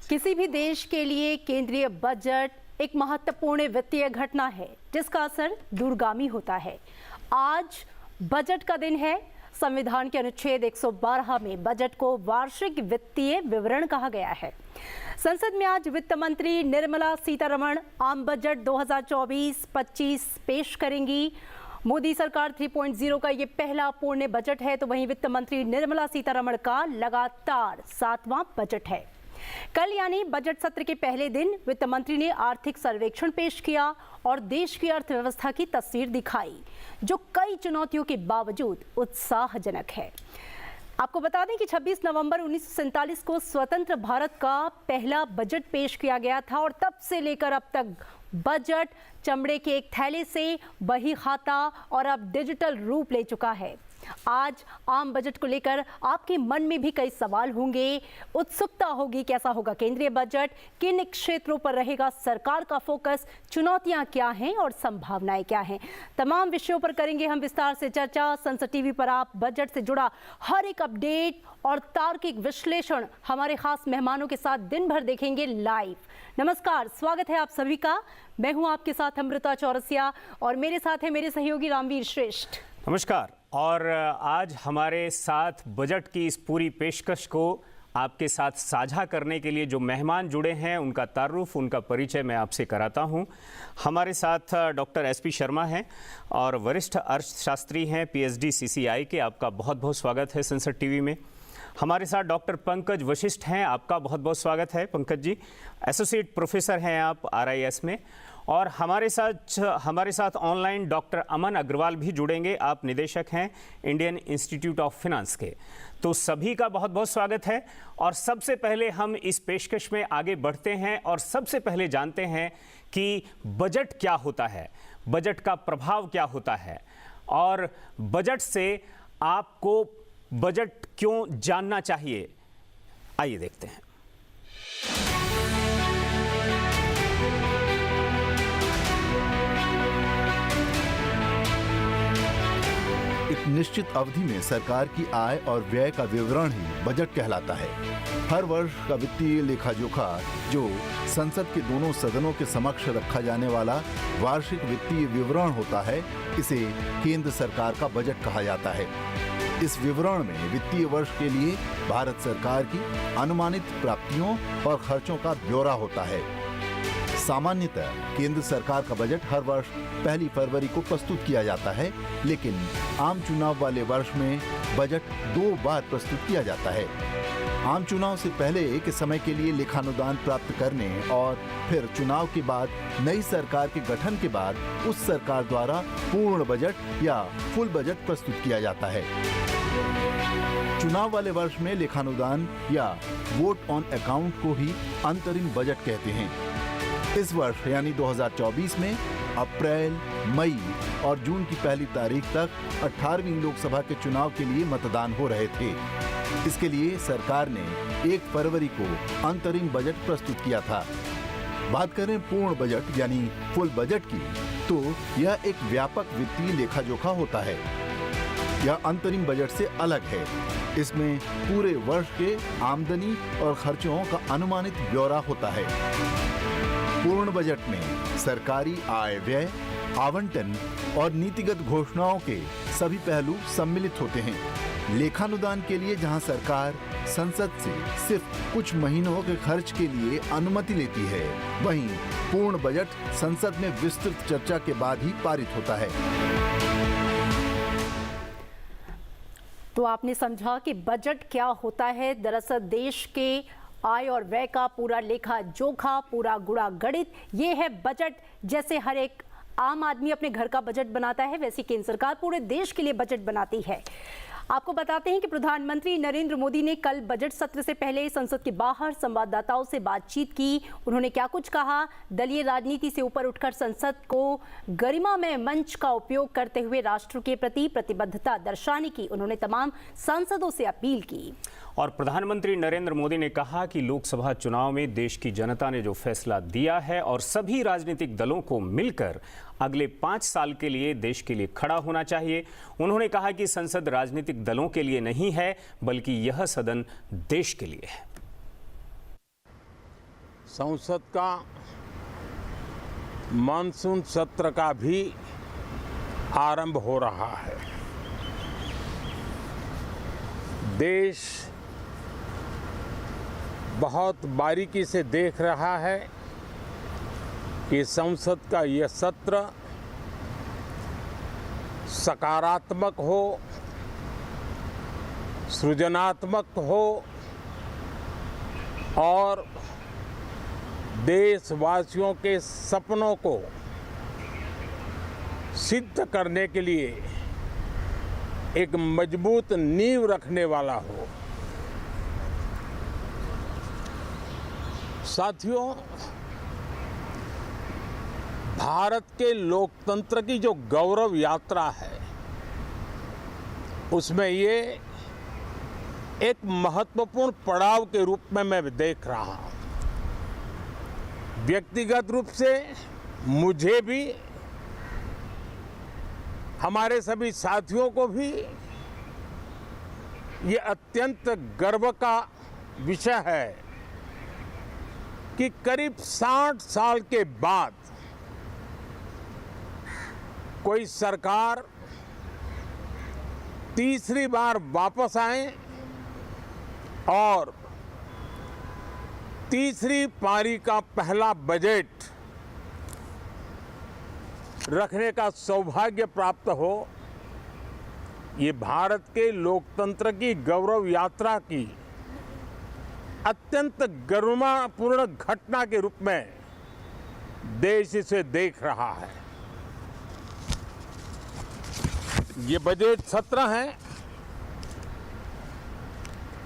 किसी भी देश के लिए केंद्रीय बजट एक महत्वपूर्ण वित्तीय घटना है जिसका असर दूरगामी होता है। आज बजट का दिन है। संविधान के अनुच्छेद 112 में बजट को वार्षिक वित्तीय विवरण कहा गया है। संसद में आज वित्त मंत्री निर्मला सीतारमण आम बजट 2024-25 पेश करेंगी। मोदी सरकार 3.0 का ये पहला पूर्ण बजट है, तो वहीं वित्त मंत्री निर्मला सीतारमण का लगातार 7वां बजट है। कल यानी बजट सत्र के पहले दिन वित्त मंत्री ने आर्थिक सर्वेक्षण पेश किया और देश की अर्थव्यवस्था की तस्वीर दिखाई, जो कई चुनौतियों के बावजूद उत्साहजनक है। आपको बता दें कि 26 नवंबर 1947 को स्वतंत्र भारत का पहला बजट पेश किया गया था और तब से लेकर अब तक बजट चमड़े के एक थैले से बही खाता और अब डिजिटल रूप ले चुका है। आज आम बजट को लेकर आपके मन में भी कई सवाल होंगे, उत्सुकता होगी कैसा होगा केंद्रीय बजट, किन क्षेत्रों पर रहेगा सरकार का फोकस, चुनौतियां क्या हैं और संभावनाएं क्या हैं। तमाम विषयों पर करेंगे हम विस्तार से चर्चा। संसद टीवी पर आप बजट से जुड़ा हर एक अपडेट और तार्किक विश्लेषण हमारे खास मेहमानों के साथ दिन भर देखेंगे लाइव। नमस्कार, स्वागत है आप सभी का। मैं हूं आपके साथ अमृता चौरसिया और मेरे साथ है मेरे सहयोगी रामवीर श्रेष्ठ। नमस्कार। और आज हमारे साथ बजट की इस पूरी पेशकश को आपके साथ साझा करने के लिए जो मेहमान जुड़े हैं उनका तारुफ, उनका परिचय मैं आपसे कराता हूं। हमारे साथ डॉक्टर एसपी शर्मा हैं और वरिष्ठ अर्थशास्त्री हैं, पीएचडी सीसीआई के। आपका बहुत बहुत स्वागत है संसद टीवी में। हमारे साथ डॉक्टर पंकज वशिष्ठ हैं, आपका बहुत बहुत स्वागत है पंकज जी। एसोसिएट प्रोफेसर हैं आप आरआईएस में। और हमारे साथ ऑनलाइन डॉक्टर अमन अग्रवाल भी जुड़ेंगे। आप निदेशक हैं इंडियन इंस्टीट्यूट ऑफ फाइनेंस के। तो सभी का बहुत बहुत स्वागत है। और सबसे पहले हम इस पेशकश में आगे बढ़ते हैं और सबसे पहले जानते हैं कि बजट क्या होता है, बजट का प्रभाव क्या होता है और बजट से आपको बजट क्यों जानना चाहिए। आइए देखते हैं। एक निश्चित अवधि में सरकार की आय और व्यय का विवरण ही बजट कहलाता है। हर वर्ष का वित्तीय लेखा जोखा जो संसद के दोनों सदनों के समक्ष रखा जाने वाला वार्षिक वित्तीय विवरण होता है, इसे केंद्र सरकार का बजट कहा जाता है। इस विवरण में वित्तीय वर्ष के लिए भारत सरकार की अनुमानित प्राप्तियों और खर्चों का ब्यौरा होता है। सामान्यतः केंद्र सरकार का बजट हर वर्ष 1 फरवरी को प्रस्तुत किया जाता है, लेकिन आम चुनाव वाले वर्ष में बजट 2 बार प्रस्तुत किया जाता है। आम चुनाव से पहले के समय के लिए लेखानुदान प्राप्त करने और फिर चुनाव के बाद नई सरकार के गठन के बाद उस सरकार द्वारा पूर्ण बजट या फुल बजट प्रस्तुत किया जाता है। चुनाव वाले वर्ष में लेखानुदान या वोट ऑन अकाउंट को ही अंतरिम बजट कहते हैं। इस वर्ष यानी 2024 में अप्रैल, मई और जून की 1 तारीख तक 18वीं लोकसभा के चुनाव के लिए मतदान हो रहे थे। इसके लिए सरकार ने 1 फरवरी को अंतरिम बजट प्रस्तुत किया था। बात करें पूर्ण बजट यानी फुल बजट की, तो यह एक व्यापक वित्तीय लेखा जोखा होता है। यह अंतरिम बजट से अलग है। इसमें पूरे वर्ष के आमदनी और खर्चों का अनुमानित ब्यौरा होता है। पूर्ण बजट में सरकारी आय व्यय, आवंटन और नीतिगत घोषणाओं के सभी पहलू सम्मिलित होते हैं। लेखानुदान के लिए जहां सरकार संसद से सिर्फ कुछ महीनों के खर्च के लिए अनुमति लेती है, वहीं पूर्ण बजट संसद में विस्तृत चर्चा के बाद ही पारित होता है। तो आपने समझा कि बजट क्या होता है। दरअसल देश के आय और व्यय का पूरा लेखा जोखा, पूरा गुणा गणित, ये है बजट। जैसे हर एक आम आदमी अपने घर का बजट बनाता है, वैसे केंद्र सरकार पूरे देश के लिए बजट बनाती है। आपको बताते हैं कि प्रधानमंत्री नरेंद्र मोदी ने कल बजट सत्र से पहले संसद के बाहर संवाददाताओं से बातचीत की। उन्होंने क्या कुछ कहा, दलीय राजनीति से ऊपर उठकर संसद को गरिमामय मंच का उपयोग करते हुए राष्ट्र के प्रति प्रतिबद्धता दर्शाने की उन्होंने तमाम सांसदों से अपील की। और प्रधानमंत्री नरेंद्र मोदी ने कहा कि लोकसभा चुनाव में देश की जनता ने जो फैसला दिया है और सभी राजनीतिक दलों को मिलकर अगले 5 साल के लिए देश के लिए खड़ा होना चाहिए। उन्होंने कहा कि संसद राजनीतिक दलों के लिए नहीं है, बल्कि यह सदन देश के लिए है। संसद का मानसून सत्र का भी आरंभ हो रहा है। देश बहुत बारीकी से देख रहा है कि संसद का यह सत्र सकारात्मक हो, सृजनात्मक हो और देशवासियों के सपनों को सिद्ध करने के लिए एक मजबूत नींव रखने वाला हो। साथियों, भारत के लोकतंत्र की जो गौरव यात्रा है उसमें ये एक महत्वपूर्ण पड़ाव के रूप में मैं देख रहा हूं। व्यक्तिगत रूप से मुझे भी, हमारे सभी साथियों को भी ये अत्यंत गर्व का विषय है कि करीब 60 साल के बाद कोई सरकार तीसरी बार वापस आए और तीसरी पारी का पहला बजट रखने का सौभाग्य प्राप्त हो। ये भारत के लोकतंत्र की गौरव यात्रा की अत्यंत गरिमापूर्ण घटना के रूप में देश इसे देख रहा है। ये बजट सत्र है।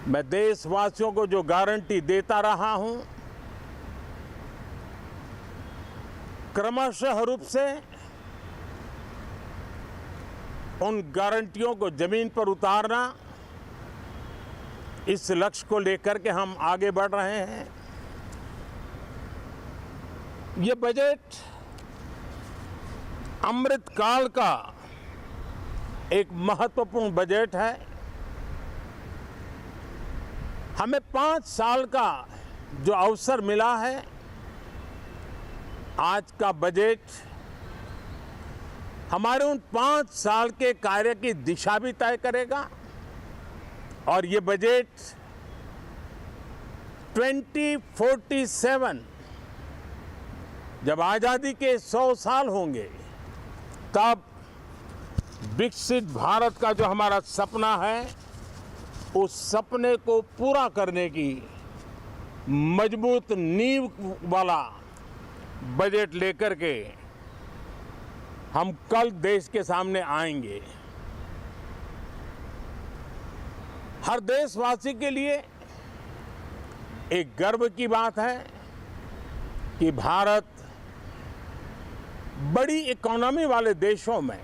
मैं देशवासियों को जो गारंटी देता रहा हूं, क्रमशः रूप से उन गारंटियों को जमीन पर उतारना, इस लक्ष्य को लेकर के हम आगे बढ़ रहे हैं। ये बजट अमृतकाल का एक महत्वपूर्ण बजट है। हमें 5 साल का जो अवसर मिला है, आज का बजट हमारे उन 5 साल के कार्य की दिशा भी तय करेगा। और ये बजट 2047 जब आज़ादी के 100 साल होंगे, तब विकसित भारत का जो हमारा सपना है, उस सपने को पूरा करने की मजबूत नींव वाला बजट लेकर के हम कल देश के सामने आएंगे। हर देशवासी के लिए एक गर्व की बात है कि भारत बड़ी इकोनॉमी वाले देशों में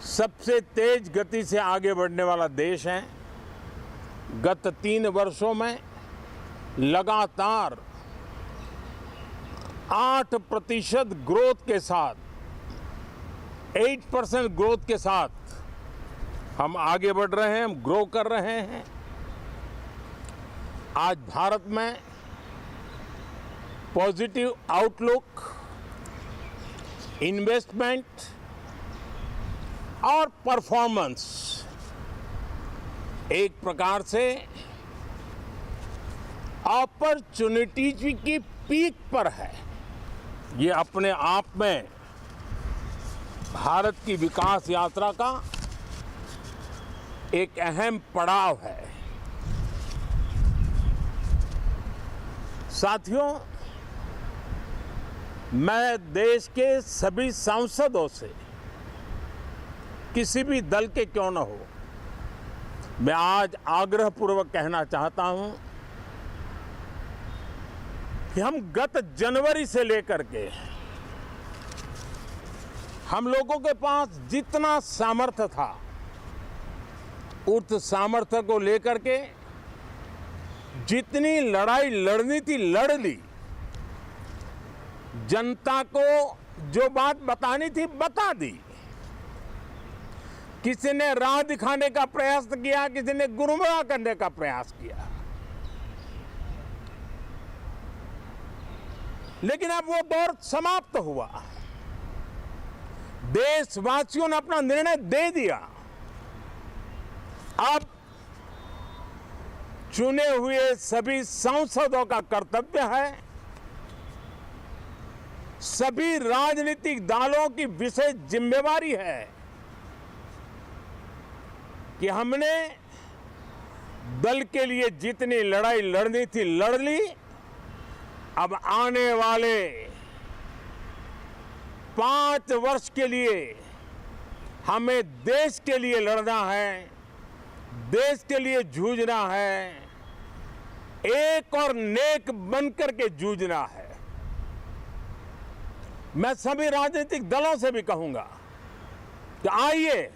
सबसे तेज गति से आगे बढ़ने वाला देश है। गत 3 वर्षों में लगातार 8% ग्रोथ के साथ, 8% ग्रोथ के साथ हम आगे बढ़ रहे हैं, हम ग्रो कर रहे हैं। आज भारत में पॉजिटिव आउटलुक, इन्वेस्टमेंट और परफॉर्मेंस एक प्रकार से अपॉर्चुनिटीज की पीक पर है। ये अपने आप में भारत की विकास यात्रा का एक अहम पड़ाव है। साथियों, मैं देश के सभी सांसदों से, किसी भी दल के क्यों न हो, मैं आज आग्रहपूर्वक कहना चाहता हूं कि हम गत जनवरी से लेकर के हम लोगों के पास जितना सामर्थ्य था, उस सामर्थ्य को लेकर के जितनी लड़ाई लड़नी थी लड़ ली। जनता को जो बात बतानी थी बता दी। किसी ने राह दिखाने का प्रयास किया, किसी ने गुमराह करने का प्रयास किया। लेकिन अब वो दौर समाप्त हुआ। देशवासियों ने अपना निर्णय दे दिया। अब चुने हुए सभी सांसदों का कर्तव्य है, सभी राजनीतिक दलों की विशेष जिम्मेवारी है कि हमने दल के लिए जितनी लड़ाई लड़नी थी लड़ ली। अब आने वाले 5 वर्ष के लिए हमें देश के लिए लड़ना है, देश के लिए जूझना है, एक और नेक बनकर के जूझना है। मैं सभी राजनीतिक दलों से भी कहूंगा कि आइए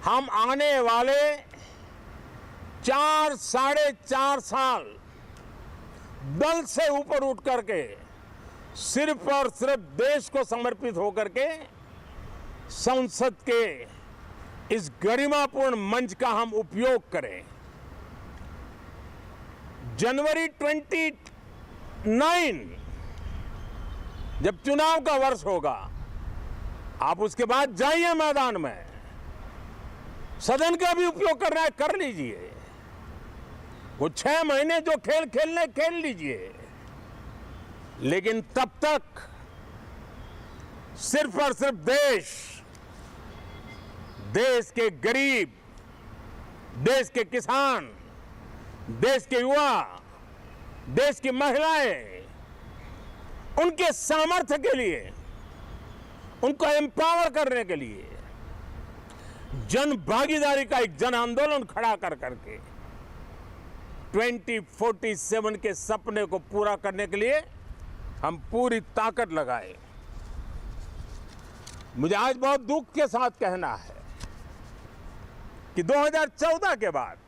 हम आने वाले 4 साढ़े 4 साल दल से ऊपर उठ करके सिर्फ और सिर्फ देश को समर्पित होकर के संसद के इस गरिमापूर्ण मंच का हम उपयोग करें। जनवरी 29 जब चुनाव का वर्ष होगा, आप उसके बाद जाइए मैदान में, सदन का भी उपयोग करना है कर लीजिए। वो 6 महीने जो खेल खेलने खेल लीजिए, लेकिन तब तक सिर्फ और सिर्फ देश के गरीब, देश के किसान, देश के युवा, देश की महिलाएं, उनके सामर्थ्य के लिए, उनको एम्पावर करने के लिए जन भागीदारी का एक जन आंदोलन खड़ा कर करके 2047 के सपने को पूरा करने के लिए हम पूरी ताकत लगाए। मुझे आज बहुत दुख के साथ कहना है कि 2014 के बाद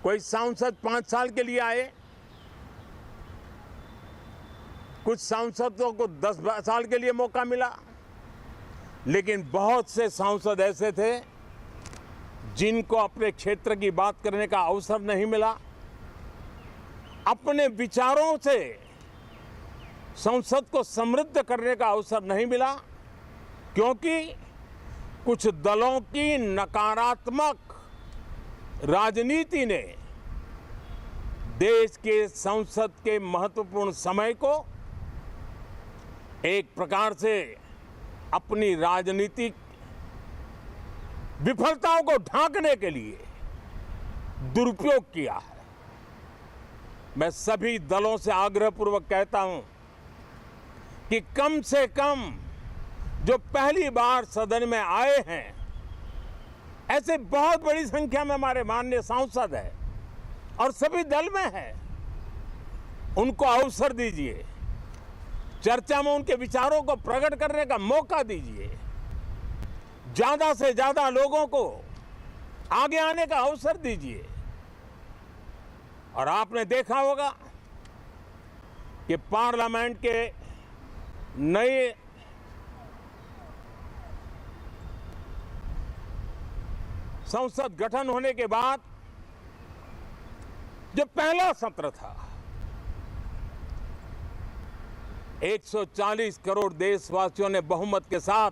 कोई सांसद 5 साल के लिए आए, कुछ सांसदों को 10 साल के लिए मौका मिला, लेकिन बहुत से सांसद ऐसे थे जिनको अपने क्षेत्र की बात करने का अवसर नहीं मिला, अपने विचारों से संसद को समृद्ध करने का अवसर नहीं मिला, क्योंकि कुछ दलों की नकारात्मक राजनीति ने देश के संसद के महत्वपूर्ण समय को एक प्रकार से अपनी राजनीतिक विफलताओं को ढांकने के लिए दुरुपयोग किया है। मैं सभी दलों से आग्रहपूर्वक कहता हूं कि कम से कम जो पहली बार सदन में आए हैं, ऐसे बहुत बड़ी संख्या में हमारे माननीय सांसद हैं और सभी दल में हैं, उनको अवसर दीजिए, चर्चा में उनके विचारों को प्रकट करने का मौका दीजिए, ज्यादा से ज्यादा लोगों को आगे आने का अवसर दीजिए। और आपने देखा होगा कि पार्लियामेंट के नए संसद गठन होने के बाद जो पहला सत्र था, 140 करोड़ देशवासियों ने बहुमत के साथ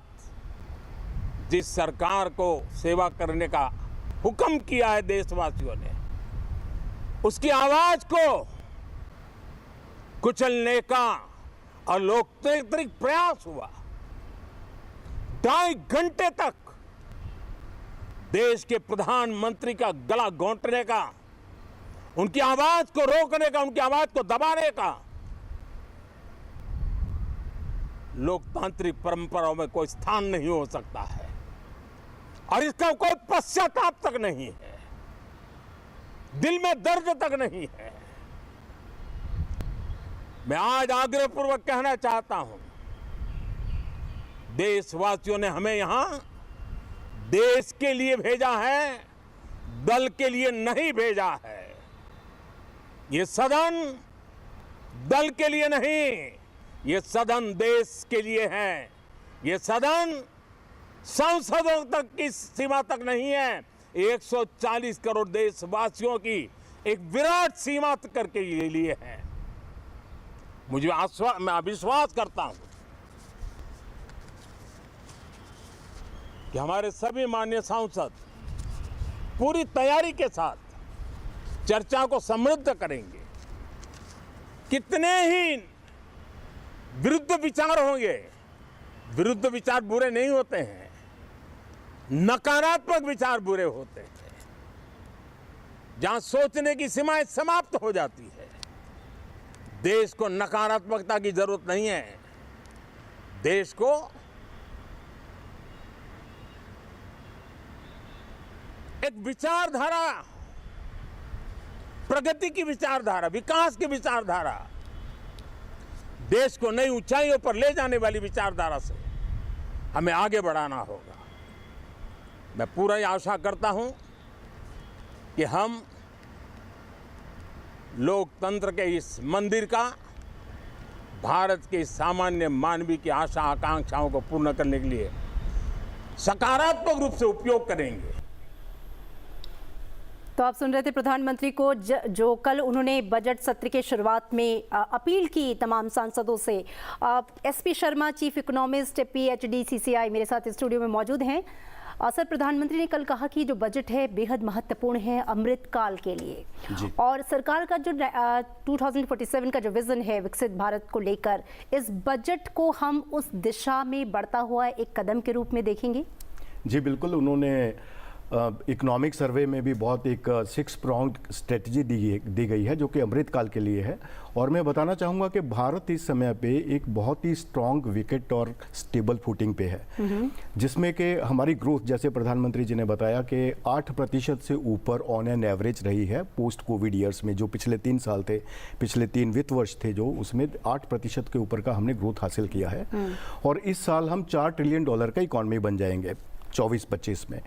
जिस सरकार को सेवा करने का हुक्म किया है देशवासियों ने, उसकी आवाज को कुचलने का अलोकतांत्रिक प्रयास हुआ। 2.5 घंटे तक देश के प्रधानमंत्री का गला घोंटने का, उनकी आवाज को रोकने का, उनकी आवाज को दबाने का लोकतांत्रिक परंपराओं में कोई स्थान नहीं हो सकता है और इसका कोई पश्चाताप तक नहीं है, दिल में दर्द तक नहीं है। मैं आज आग्रहपूर्वक कहना चाहता हूं, देशवासियों ने हमें यहां देश के लिए भेजा है, दल के लिए नहीं भेजा है। ये सदन दल के लिए नहीं, ये सदन देश के लिए है। ये सदन सांसदों तक की सीमा तक नहीं है, 140 करोड़ देशवासियों की एक विराट सीमा करके ये लिए है। मैं विश्वास करता हूं कि हमारे सभी माननीय सांसद पूरी तैयारी के साथ चर्चा को समृद्ध करेंगे। कितने ही विरुद्ध विचार होंगे, विरुद्ध विचार बुरे नहीं होते हैं, नकारात्मक विचार बुरे होते हैं। जहां सोचने की सीमाएं समाप्त हो जाती है, देश को नकारात्मकता की जरूरत नहीं है। देश को एक विचारधारा, प्रगति की विचारधारा, विकास की विचारधारा, देश को नई ऊंचाइयों पर ले जाने वाली विचारधारा से हमें आगे बढ़ाना होगा। मैं पूरा आशा करता हूं कि हम लोकतंत्र के इस मंदिर का भारत के सामान्य मानवीय की आशा आकांक्षाओं को पूर्ण करने के लिए सकारात्मक रूप से उपयोग करेंगे। तो आप सुन रहे थे प्रधानमंत्री को जो कल उन्होंने बजट सत्र के शुरुआत में अपील की तमाम सांसदों से। SP Sharma, chief economist PhD CCI, मेरे साथ स्टूडियो में मौजूद हैं। सर, प्रधानमंत्री ने कल कहा कि जो बजट है बेहद महत्वपूर्ण है अमृत काल के लिए, और सरकार का जो 2047 का जो विजन है विकसित भारत को लेकर, इस बजट को हम उस दिशा में बढ़ता हुआ एक कदम के रूप में देखेंगे। जी बिल्कुल, उन्होंने इकोनॉमिक सर्वे में भी बहुत एक 6 प्रॉन्ग्ड स्ट्रेटजी दी गई है जो कि अमृत काल के लिए है। और मैं बताना चाहूँगा कि भारत इस समय पे एक बहुत ही स्ट्रॉन्ग विकेट और स्टेबल फुटिंग पे है, जिसमें कि हमारी ग्रोथ, जैसे प्रधानमंत्री जी ने बताया कि 8% से ऊपर ऑन एन एवरेज रही है पोस्ट कोविड ईयर्स में। जो पिछले 3 साल थे, पिछले 3 वित्त वर्ष थे, जो उसमें 8% के ऊपर का हमने ग्रोथ हासिल किया है। और इस साल हम $4 ट्रिलियन का इकॉनमी बन जाएंगे 24-25 में,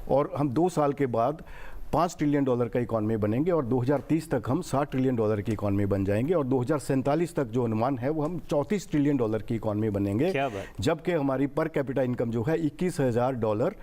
और हम 2 साल के बाद $5 ट्रिलियन का इकॉनमी बनेंगे, और 2030 तक हम $60 ट्रिलियन की इकॉनमी बन जाएंगे, और 2047 तक जो अनुमान है वो हम $34 ट्रिलियन की इकॉनमी बनेंगे। जबकि हमारी पर कैपिटा इनकम जो है $21,000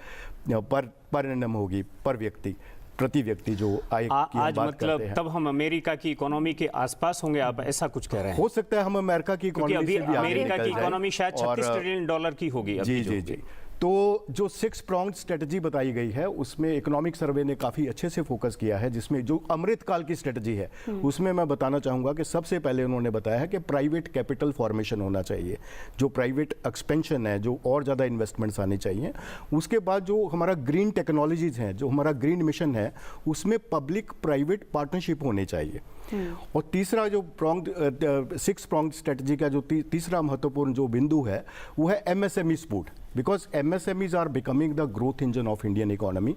पर एनम होगी, पर व्यक्ति, प्रति व्यक्ति जो आय की आज बात मतलब करते हैं। तब हम अमेरिका की इकोनॉमी के आसपास होंगे, आप ऐसा कुछ कह रहे हैं? हो सकता है हम अमेरिका की क्योंकि इकोनॉमी अभी से भी आगे अमेरिका निकल की जाएं। इकोनॉमी शायद $36 और ट्रिलियन की होगी अभी। जी। तो जो 6 प्रॉन्ग्ड स्ट्रेटजी बताई गई है उसमें इकोनॉमिक सर्वे ने काफ़ी अच्छे से फोकस किया है, जिसमें जो अमृत काल की स्ट्रेटजी है उसमें मैं बताना चाहूँगा कि सबसे पहले उन्होंने बताया है कि प्राइवेट कैपिटल फॉर्मेशन होना चाहिए, जो प्राइवेट एक्सपेंशन है, जो और ज़्यादा इन्वेस्टमेंट्स आने चाहिए। उसके बाद जो हमारा ग्रीन टेक्नोलॉजीज़ हैं, जो हमारा ग्रीन मिशन है, उसमें पब्लिक प्राइवेट पार्टनरशिप होनी चाहिए। और तीसरा जो 6 प्रॉन्ग्ड स्ट्रेटजी का जो तीसरा महत्वपूर्ण जो बिंदु है वो है MSME support, because MSMEs are becoming the growth engine of Indian economy.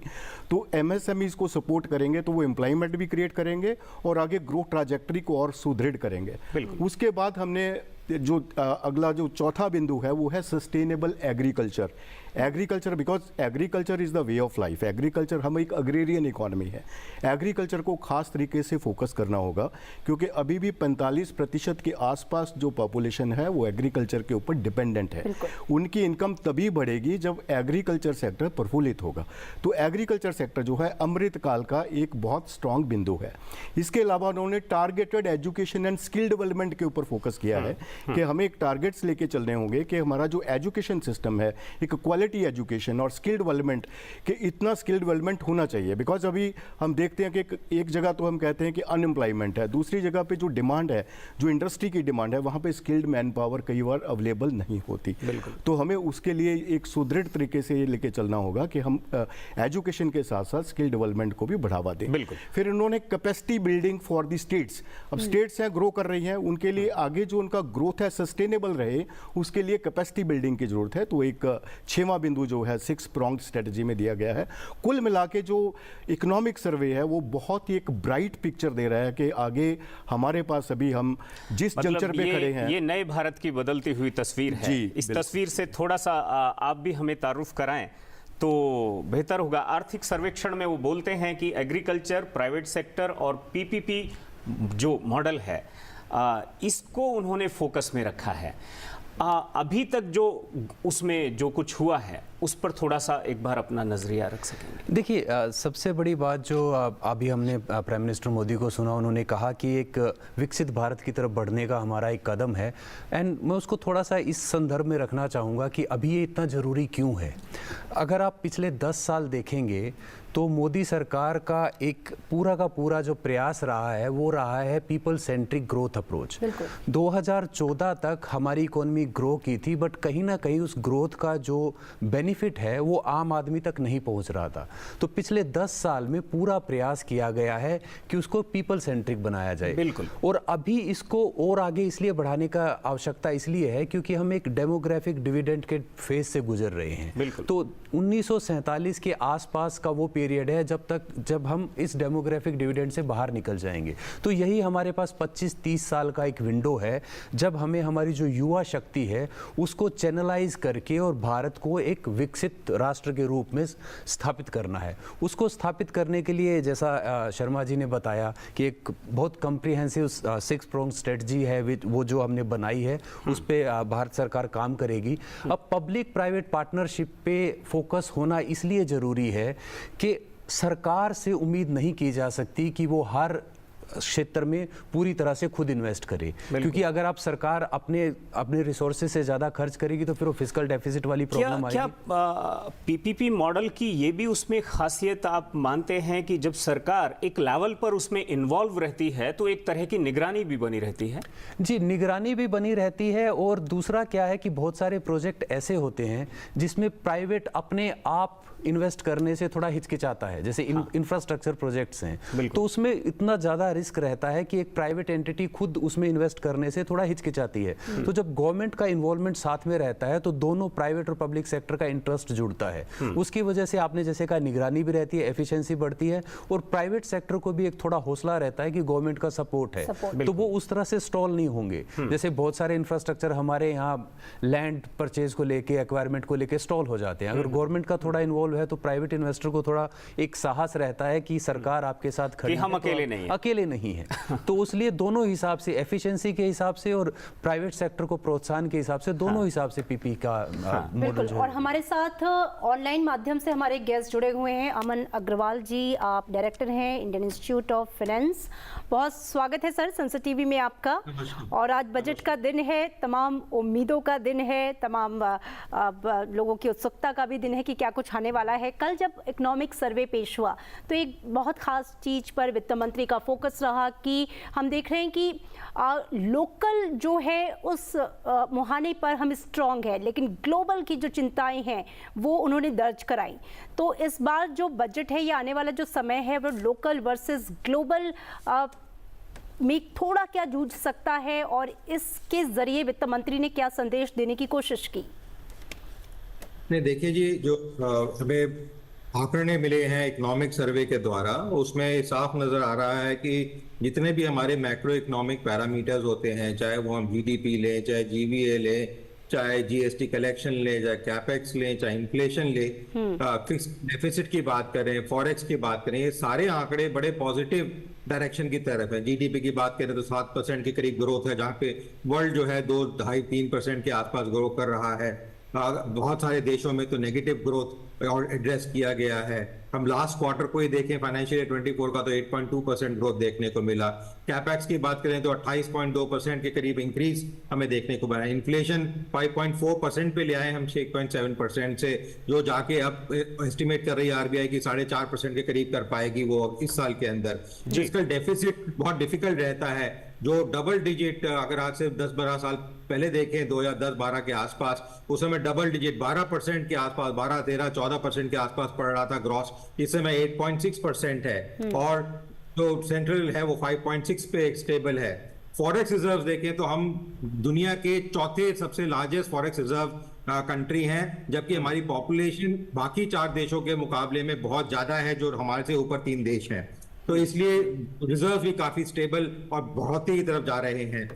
तो MSMEs को सपोर्ट करेंगे तो वो एम्प्लॉयमेंट भी क्रिएट करेंगे और आगे ग्रोथ ट्रैजेक्टरी को और सुदृढ़ करेंगे। उसके बाद हमने जो अगला जो चौथा बिंदु है वो है sustainable agriculture. Agriculture, because agriculture is the way of life. Agriculture, हम एक अग्रेरियन इकोनॉमी है, एग्रीकल्चर को खास तरीके से फोकस करना होगा, क्योंकि अभी भी 45% के आसपास जो पॉपुलेशन है वो एग्रीकल्चर के ऊपर डिपेंडेंट है। उनकी इनकम तभी बढ़ेगी जब एग्रीकल्चर सेक्टर प्रफुल्लित होगा। तो एग्रीकल्चर सेक्टर जो है अमृत काल का एक बहुत स्ट्रांग बिंदु है। इसके अलावा उन्होंने targeted education and skill development के ऊपर फोकस किया है कि हमें एक टारगेट्स लेके चलने होंगे कि हमारा जो एजुकेशन सिस्टम है, एक क्वालिटी एजुकेशन और स्किल डेवलपमेंट, कि इतना स्किल डेवलपमेंट होना चाहिए। बिकॉज अभी हम देखते हैं कि एक जगह तो हम कहते हैं कि अनएम्प्लॉयमेंट है, दूसरी जगह पे जो डिमांड है, जो इंडस्ट्री की डिमांड है, वहाँ पे स्किल्ड मैन पावर कई बार अवेलेबल नहीं होती। तो हमें उसके लिए एक सुदृढ़ तरीके से ये लेके चलना होगा कि हम एजुकेशन के साथ साथ स्किल डेवलपमेंट को भी बढ़ावा दें। फिर इन्होंने capacity building for the states, अब स्टेट्स हैं ग्रो कर रही हैं, उनके लिए आगे जो उनका ग्रोथ है सस्टेनेबल रहे, उसके लिए कैपेसिटी बिल्डिंग की जरूरत है। तो एक 6वां बिंदु जो है 6 प्रॉन्ग्ड स्ट्रेटजी में दिया गया है। कुल मिला के जो इकोनॉमिक सर्वे है वो बहुत ही एक ब्राइट पिक्चर दे रहा है कि आगे हमारे पास अभी हम जिस जंक्चर पे खड़े हैं, ये नए भारत की बदलती हुई तस्वीर है। इस तस्वीर से थोड़ा सा आप भी हमें तारुफ कराएं तो बेहतर होगा। आर्थिक सर्वेक्षण में वो बोलते हैं कि एग्रीकल्चर, प्राइवेट सेक्टर और PPP जो मॉडल है इसको उन्होंने फोकस में रखा है। अभी तक जो उसमें जो कुछ हुआ है उस पर थोड़ा सा एक बार अपना नजरिया रख सकेंगे? देखिए, सबसे बड़ी बात जो अभी हमने प्राइम मिनिस्टर मोदी को सुना, उन्होंने कहा कि एक विकसित भारत की तरफ बढ़ने का हमारा एक कदम है, एंड मैं उसको थोड़ा सा इस संदर्भ में रखना चाहूँगा कि अभी ये इतना ज़रूरी क्यों है। अगर आप पिछले 10 साल देखेंगे तो मोदी सरकार का एक पूरा का पूरा जो प्रयास रहा है वो रहा है पीपल सेंट्रिक ग्रोथ अप्रोच। 2014 तक हमारी इकोनॉमी ग्रो की थी, बट कहीं ना कहीं उस ग्रोथ का जो बेनिफिट है वो आम आदमी तक नहीं पहुंच रहा था। तो पिछले 10 साल में पूरा प्रयास किया गया है कि उसको पीपल सेंट्रिक बनाया जाए। बिल्कुल। और अभी इसको और आगे इसलिए बढ़ाने का आवश्यकता इसलिए है क्योंकि हम एक डेमोग्राफिक डिविडेंड के फेज से गुजर रहे हैं। बिल्कुल। तो 1947 के आसपास का वो पीरियड है जब हम इस डेमोग्राफिक डिविडेंड से बाहर निकल जाएंगे। तो यही हमारे पास 25-30 साल का एक विंडो है जब हमें हमारी जो युवा शक्ति है उसको चैनलाइज करके और भारत को एक विकसित राष्ट्र के रूप में स्थापित करना है। उसको स्थापित करने के लिए जैसा शर्मा जी ने बताया कि एक बहुत कम्प्रिहेंसिव 6 प्रोंग स्ट्रेटजी है वो जो हमने बनाई है, उस पर भारत सरकार काम करेगी। अब पब्लिक प्राइवेट पार्टनरशिप पे फोकस होना इसलिए ज़रूरी है कि सरकार से उम्मीद नहीं की जा सकती कि वो हर क्षेत्र में पूरी तरह से खुद इन्वेस्ट करे, क्योंकि अगर आप सरकार अपने रिसोर्सेज से ज़्यादा खर्च करेगी तो फिर वो फिस्कल डेफिसिट वाली प्रॉब्लम आएगी। क्या पीपीपी मॉडल की ये भी उसमें खासियत आप मानते हैं कि जब सरकार एक लेवल पर उसमें इन्वॉल्व रहती है तो एक तरह की निगरानी भी बनी रहती है? जी, निगरानी भी बनी रहती है, और दूसरा क्या है कि बहुत सारे प्रोजेक्ट ऐसे होते हैं जिसमें प्राइवेट अपने आप इन्वेस्ट करने से थोड़ा हिचकिचाता है, जैसे इंफ्रास्ट्रक्चर प्रोजेक्ट्स हैं, तो उसमें इतना ज़्यादा रिस्क रहता है कि एक प्राइवेट एंटिटी खुद उसमें इन्वेस्ट करने से थोड़ा हिचकिचाती है। तो जब गवर्नमेंट का इन्वॉल्वमेंट साथ में रहता है तो दोनों प्राइवेट और पब्लिक सेक्टर का इंटरेस्ट जुड़ता है। उसकी वजह से आपने जैसे कहा निगरानी भी रहती है, एफिशिएंसी बढ़ती है, और प्राइवेट सेक्टर को भी एक थोड़ा हौसला रहता है कि गवर्नमेंट का सपोर्ट है, तो वो उस तरह से स्टॉल नहीं होंगे। जैसे बहुत सारे इंफ्रास्ट्रक्चर हमारे यहाँ लैंड परचेज को लेके, एक्वायरमेंट को लेके स्टॉल हो जाते हैं। अगर गवर्नमेंट का थोड़ा इन्वॉल्व है तो प्राइवेट इन्वेस्टर को थोड़ा एक साहस रहता है कि सरकार आपके साथ खड़ी है, हम अकेले नहीं है। तो इसलिए दोनों हिसाब से, एफिशिएंसी के हिसाब से और प्राइवेट सेक्टर को प्रोत्साहन के हिसाब से, दोनों हिसाब से पीपी का मॉडल जो है। और हमारे साथ ऑनलाइन माध्यम से हमारे गेस्ट जुड़े हुए हैं। अमन अग्रवाल जी, आप डायरेक्टर हैं इंडियन इंस्टीट्यूट ऑफ फाइनेंस। बहुत स्वागत है सर संसद टीवी में आपका। और आज बजट का दिन है, तमाम उम्मीदों का दिन है, तमाम लोगों की उत्सुकता का भी दिन है कि क्या कुछ आने वाला है। कल जब इकोनॉमिक सर्वे पेश हुआ तो एक बहुत खास चीज पर वित्त मंत्री का फोकस रहा कि हम देख रहे हैं कि लोकल जो है उस मुहाने पर हम स्ट्रांग है, लेकिन ग्लोबल की जो चिंताएं हैं वो उन्होंने दर्ज कराई। तो इस बार जो बजट है, ये आने वाला जो समय है वो लोकल वर्सेस ग्लोबल में थोड़ा क्या जूझ सकता है, और इसके जरिए वित्त मंत्री ने क्या संदेश देने की कोशिश की? नहीं, देखिए जी, जो हमें आंकड़े मिले हैं इकोनॉमिक सर्वे के द्वारा, उसमें साफ नजर आ रहा है कि जितने भी हमारे मैक्रो इकोनॉमिक पैरामीटर्स होते हैं, चाहे वो हम जीडीपी लें, चाहे जीवीए लें, चाहे जीएसटी कलेक्शन लें, चाहे कैपेक्स लें, चाहे इन्फ्लेशन लें, फिक्स डेफिसिट की बात करें, फॉरेक्स की बात करें, ये सारे आंकड़े बड़े पॉजिटिव डायरेक्शन की तरफ है। जीडीपी की बात करें तो 7% के करीब ग्रोथ है, जहाँ पे वर्ल्ड जो है 2-2.5-3% के आसपास ग्रो कर रहा है। बहुत सारे देशों में तो नेगेटिव ग्रोथ और एड्रेस किया गया है। हम लास्ट क्वार्टर को ही देखें फाइनेंशियल ईयर 24 का, तो 8.2% ग्रोथ देखने को मिला। कैपेक्स की बात करें तो 28.2% के करीब इंक्रीज हमें देखने को मिला। इन्फ्लेशन 5.4% पे ले आए हम 6.7% से, जो जाके अब एस्टिमेट कर रही है आरबीआई की 4.5% के करीब कर पाएगी वो इस साल के अंदर। फिस्कल डेफिसिट बहुत डिफिकल्ट रहता है, जो डबल डिजिट अगर आज से 10-12 साल पहले देखें 2010-12 के आसपास, उस समय डबल डिजिट 12% के आसपास, 12-13-14% के आसपास पड़ रहा था ग्रॉस। इस समय 8.6% है, और जो सेंट्रल है वो 5.6 पे स्टेबल है। फॉरेक्स रिजर्व देखें तो हम दुनिया के चौथे सबसे लार्जेस्ट फॉरेक्स रिजर्व कंट्री हैं, जबकि हमारी पॉपुलेशन बाकी 4 देशों के मुकाबले में बहुत ज्यादा है, जो हमारे से ऊपर 3 देश हैं। तो इसलिए रिजर्व भी काफी स्टेबल और बढ़ोतरी की तरफ जा रहे हैं।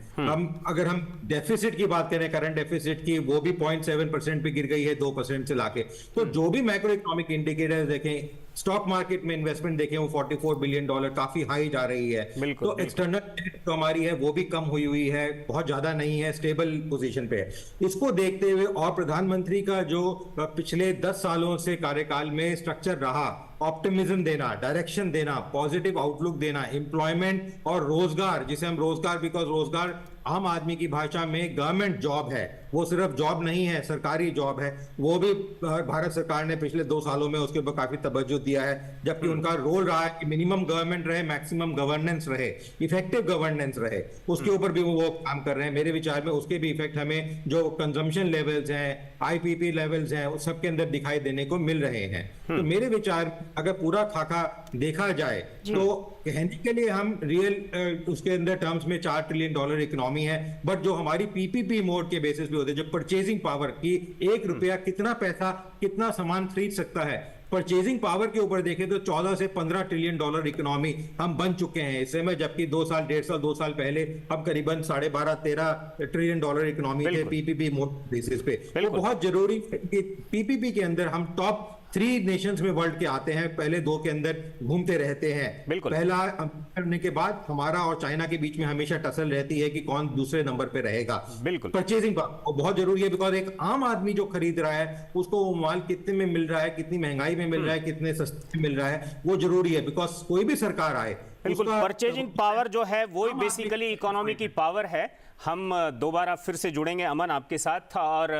अगर हम डेफिसिट की बात करें, करंट डेफिसिट की, वो भी 0.7% पे गिर गई है 2% से लाके। तो जो भी मैक्रो इकोनॉमिक इंडिकेटर्स देखें, स्टॉक मार्केट में इन्वेस्टमेंट देखें वो $44 बिलियन काफी हाई जा रही है। बिल्कुल, तो एक्सटर्नल डेट जो हमारी है वो भी कम हुई है, बहुत ज्यादा नहीं है, स्टेबल पोजीशन पे है। इसको देखते हुए और प्रधानमंत्री का जो पिछले 10 सालों से कार्यकाल में स्ट्रक्चर रहा, ऑप्टिमिज्म देना, डायरेक्शन देना, पॉजिटिव आउटलुक देना, एम्प्लॉयमेंट और रोजगार, जिसे हम रोजगार, बिकॉज रोजगार आम आदमी की भाषा में गवर्नमेंट जॉब है, वो सिर्फ जॉब नहीं है, सरकारी जॉब है, वो भी भारत सरकार ने पिछले 2 सालों में उसके ऊपर काफी तवज्जो दिया है। जबकि उनका रोल रहा है कि मिनिमम गवर्नमेंट रहे, मैक्सिमम गवर्नेंस रहे, इफेक्टिव गवर्नेंस रहे, उसके ऊपर भी वो काम कर रहे हैं। मेरे विचार में उसके भी इफेक्ट हमें जो कंजम्पशन लेवल्स हैं, आईपीपी लेवल्स हैं, उस सबके अंदर दिखाई देने को मिल रहे हैं। तो मेरे विचार अगर पूरा खाका देखा जाए तो कहने के लिए हम रियल उसके अंदर टर्म्स में $4 ट्रिलियन इकोनॉमी है, बट जो हमारी पीपीपी मोड के बेसिस पे होते हैं, जो परचेजिंग पावर की 1 रुपया कितना पैसा कितना सामान खरीद सकता है, परचेजिंग पावर के ऊपर देखें तो 14 से 15 ट्रिलियन इकोनॉमी हम बन चुके हैं इस समय, जबकि 2 साल 1.5 साल 2 साल पहले हम करीबन 12.5-13 ट्रिलियन इकोनॉमी थे पीपीपी मोड बेसिस पे। तो बहुत जरूरी है कि पीपीपी के अंदर हम टॉप 3 नेशंस में वर्ल्ड के आते हैं, पहले 2 के अंदर घूमते रहते हैं। पहला करने के बाद हमारा और चाइना के बीच में हमेशा टसल रहती है कि कौन दूसरे नंबर पे रहेगा। बिल्कुल, परचेजिंग बहुत जरूरी है, बिकॉज एक आम आदमी जो खरीद रहा है उसको वो माल कितने में मिल रहा है, कितनी महंगाई में मिल रहा है, कितने सस्ते में मिल रहा है, वो जरूरी है। बिकॉज कोई भी सरकार आए, बिल्कुल, परचेजिंग पावर जो है वो ही बेसिकली इकोनॉमी की पावर है। हम दोबारा फिर से जुड़ेंगे अमन आपके साथ और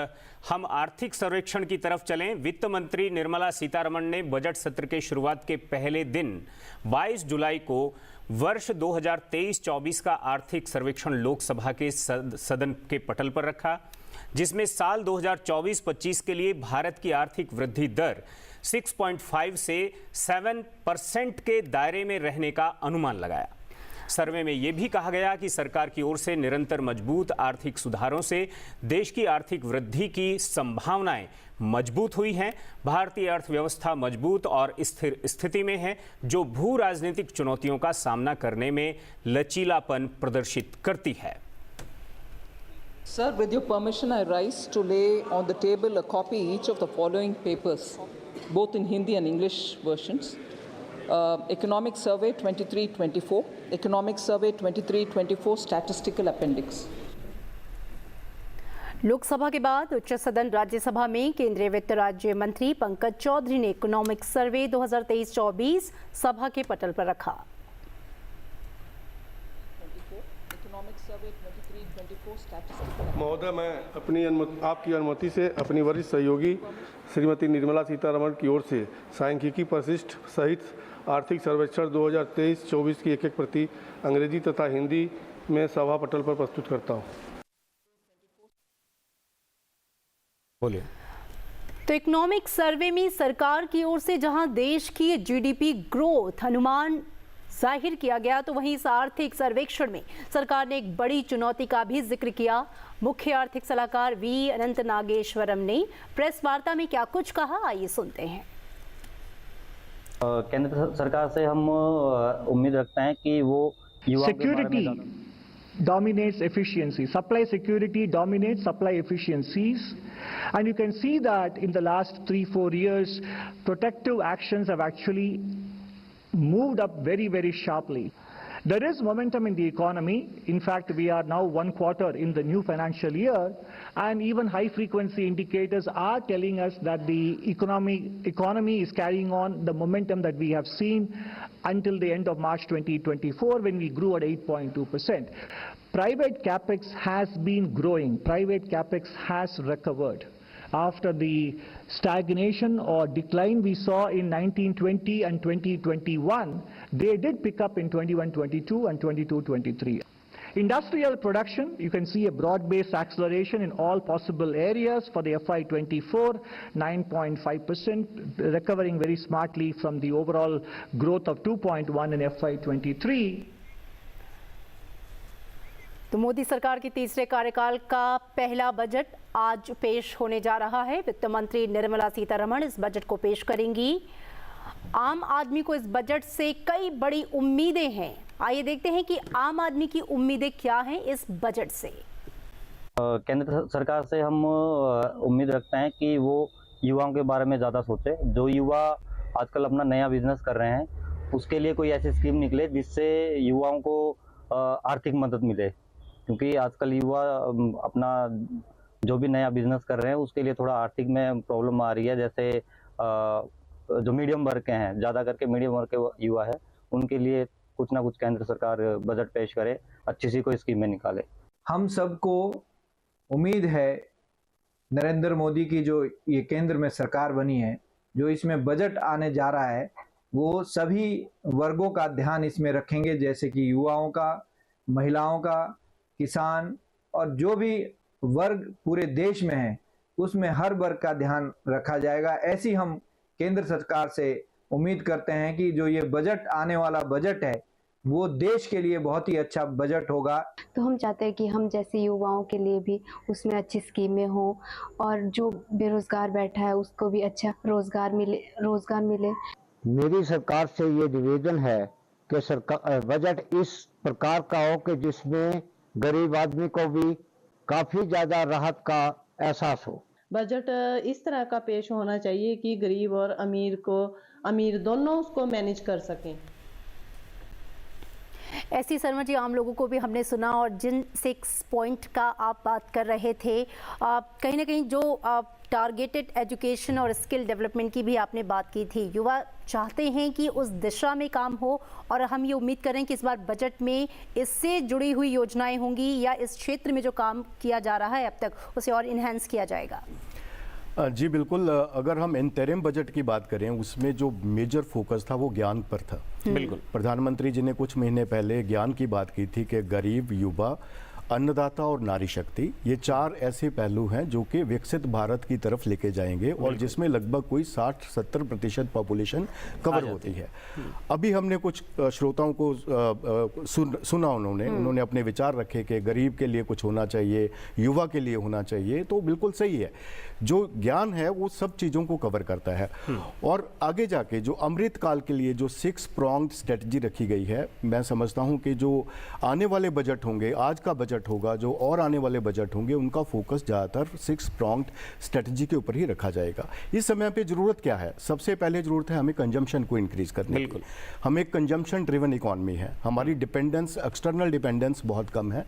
हम आर्थिक सर्वेक्षण की तरफ चलें। वित्त मंत्री निर्मला सीतारमण ने बजट सत्र के शुरुआत के पहले दिन 22 जुलाई को वर्ष 2023-24 का आर्थिक सर्वेक्षण लोकसभा के सदन के पटल पर रखा, जिसमें साल 2024-25 के लिए भारत की आर्थिक वृद्धि दर 6.5 से 7% के दायरे में रहने का अनुमान लगाया। सर्वे में यह भी कहा गया कि सरकार की ओर से निरंतर मजबूत आर्थिक सुधारों से देश की आर्थिक वृद्धि की संभावनाएं मजबूत हुई हैं। भारतीय अर्थव्यवस्था मजबूत और स्थिर स्थिति में है, जो भू राजनीतिक चुनौतियों का सामना करने में लचीलापन प्रदर्शित करती है। Sir, with your permission, I rise to lay on the table a copy each of the following papers, both in Hindi and English versions. Economic Survey 23-24, Economic Survey 23-24 Statistical Appendix. Lok Sabha के बाद उच्च सदन राज्यसभा में केंद्रीय वित्त राज्य मंत्री पंकज चौधरी ने इकोनॉमिक सर्वे 2023-24 सभा के पटल पर रखा। महोदय, मैं आपकी अनुमति से अपनी वरिष्ठ सहयोगी श्रीमती निर्मला सीतारमण की ओर से सांख्यिकी परिशिष्ट सहित आर्थिक सर्वेक्षण 2023-24 की एक प्रति अंग्रेजी तथा हिंदी में सभा पटल पर प्रस्तुत करता हूँ। बोलिए। तो इकोनॉमिक सर्वे में सरकार की ओर से जहां देश की जीडीपी ग्रोथ अनुमान जाहिर किया गया, तो वहीं इस आर्थिक सर्वेक्षण में सरकार ने एक बड़ी चुनौती का भी जिक्र किया। मुख्य आर्थिक सलाहकार वी अनंत नागेश्वरम ने प्रेस वार्ता में क्या कुछ कहा, आइए सुनते हैं। केंद्र सरकार से हम उम्मीद रखते हैं कि वो security dominates efficiency. Supply security dominates supply efficiencies, and you can see that in the last 3-4 years protective actions have actually moved up very sharply. There is momentum in the economy. In fact, we are now 1 quarter in the new financial year, and even high frequency indicators are telling us that the economy is carrying on the momentum that we have seen until the end of March 2024, when we grew at 8.2%. Private capex has been growing. Private capex has recovered. After the stagnation or decline we saw in 1920 and 2021, they did pick up in 21-22 and 22-23. Industrial production, you can see a broad-based acceleration in all possible areas for the FY24, 9.5%, recovering very smartly from the overall growth of 2.1 in FY23. तो मोदी सरकार की तीसरे कार्यकाल का पहला budget आज पेश होने जा रहा है। वित्त मंत्री निर्मला सीतारमण इस बजट को पेश करेंगी। आम आदमी को इस बजट से कई बड़ी उम्मीदें हैं। आइए देखते हैं कि आम आदमी की उम्मीदें क्या हैं इस बजट से। केंद्र सरकार से हम उम्मीद रखते हैं कि वो युवाओं के बारे में ज़्यादा सोचे। जो युवा आजकल अपना नया बिजनेस कर रहे हैं, उसके लिए कोई ऐसी स्कीम निकले जिससे युवाओं को आर्थिक मदद मिले, क्योंकि आजकल युवा अपना जो भी नया बिजनेस कर रहे हैं उसके लिए थोड़ा आर्थिक में प्रॉब्लम आ रही है। जैसे जो मीडियम वर्ग के हैं, ज़्यादा करके मीडियम वर्ग के युवा है, उनके लिए कुछ ना कुछ केंद्र सरकार बजट पेश करे, अच्छी सी कोई स्कीमें निकाले। हम सबको उम्मीद है नरेंद्र मोदी की जो ये केंद्र में सरकार बनी है, जो इसमें बजट आने जा रहा है, वो सभी वर्गों का ध्यान इसमें रखेंगे, जैसे कि युवाओं का, महिलाओं का, किसान और जो भी वर्ग पूरे देश में है उसमें हर वर्ग का ध्यान रखा जाएगा। ऐसी हम केंद्र सरकार से उम्मीद करते हैं कि जो ये बजट आने वाला बजट है वो देश के लिए बहुत ही अच्छा बजट होगा। तो हम चाहते हैं कि हम जैसे युवाओं के लिए भी उसमें अच्छी स्कीमें हों और जो बेरोजगार बैठा है उसको भी अच्छा रोजगार मिले। मेरी सरकार से ये निवेदन है कि सरकार बजट इस प्रकार का हो कि जिसमें गरीब आदमी को भी काफी ज्यादा राहत का एहसास हो। बजट इस तरह का पेश होना चाहिए कि गरीब और अमीर दोनों उसको मैनेज कर सकें। ऐसी शर्मा जी, आम लोगों को भी हमने सुना और जिन 6 पॉइंट का आप बात कर रहे थे, कहीं ना कहीं जो टारगेटेड एजुकेशन और स्किल डेवलपमेंट की भी आपने बात की थी। युवा चाहते हैं कि उस दिशा में काम हो और हम ये उम्मीद करें कि इस बार बजट में इससे जुड़ी हुई योजनाएं होंगी या इस क्षेत्र में जो काम किया जा रहा है अब तक उसे और इन्हेंस किया जाएगा। जी बिल्कुल, अगर हम इंटरिम बजट की बात करें उसमें जो मेजर फोकस था वो ज्ञान पर था। बिल्कुल, प्रधानमंत्री जी ने कुछ महीने पहले ज्ञान की बात की थी कि गरीब, युवा, अन्नदाता और नारी शक्ति, ये 4 ऐसे पहलू हैं जो कि विकसित भारत की तरफ लेके जाएंगे और जिसमें लगभग कोई 60-70% पॉपुलेशन कवर होती है। अभी हमने कुछ श्रोताओं को सुना, उन्होंने अपने विचार रखे कि गरीब के लिए कुछ होना चाहिए, युवा के लिए होना चाहिए, तो बिल्कुल सही है। जो ज्ञान है वो सब चीज़ों को कवर करता है और आगे जाके जो अमृत काल के लिए जो 6 प्रॉन्ग्ड स्ट्रेटजी रखी गई है, मैं समझता हूँ कि जो आने वाले बजट होंगे, आज का बजट होगा, जो और आने वाले बजट होंगे, उनका फोकस ज़्यादातर 6 प्रॉन्ग्ड स्ट्रेटजी के ऊपर ही रखा जाएगा। इस समय पे ज़रूरत क्या है? सबसे पहले ज़रूरत है हमें कंजम्पशन को इंक्रीज करने की। हम एक कंजम्पशन ड्रिवन इकॉनमी है, हमारी डिपेंडेंस, एक्सटर्नल डिपेंडेंस बहुत कम है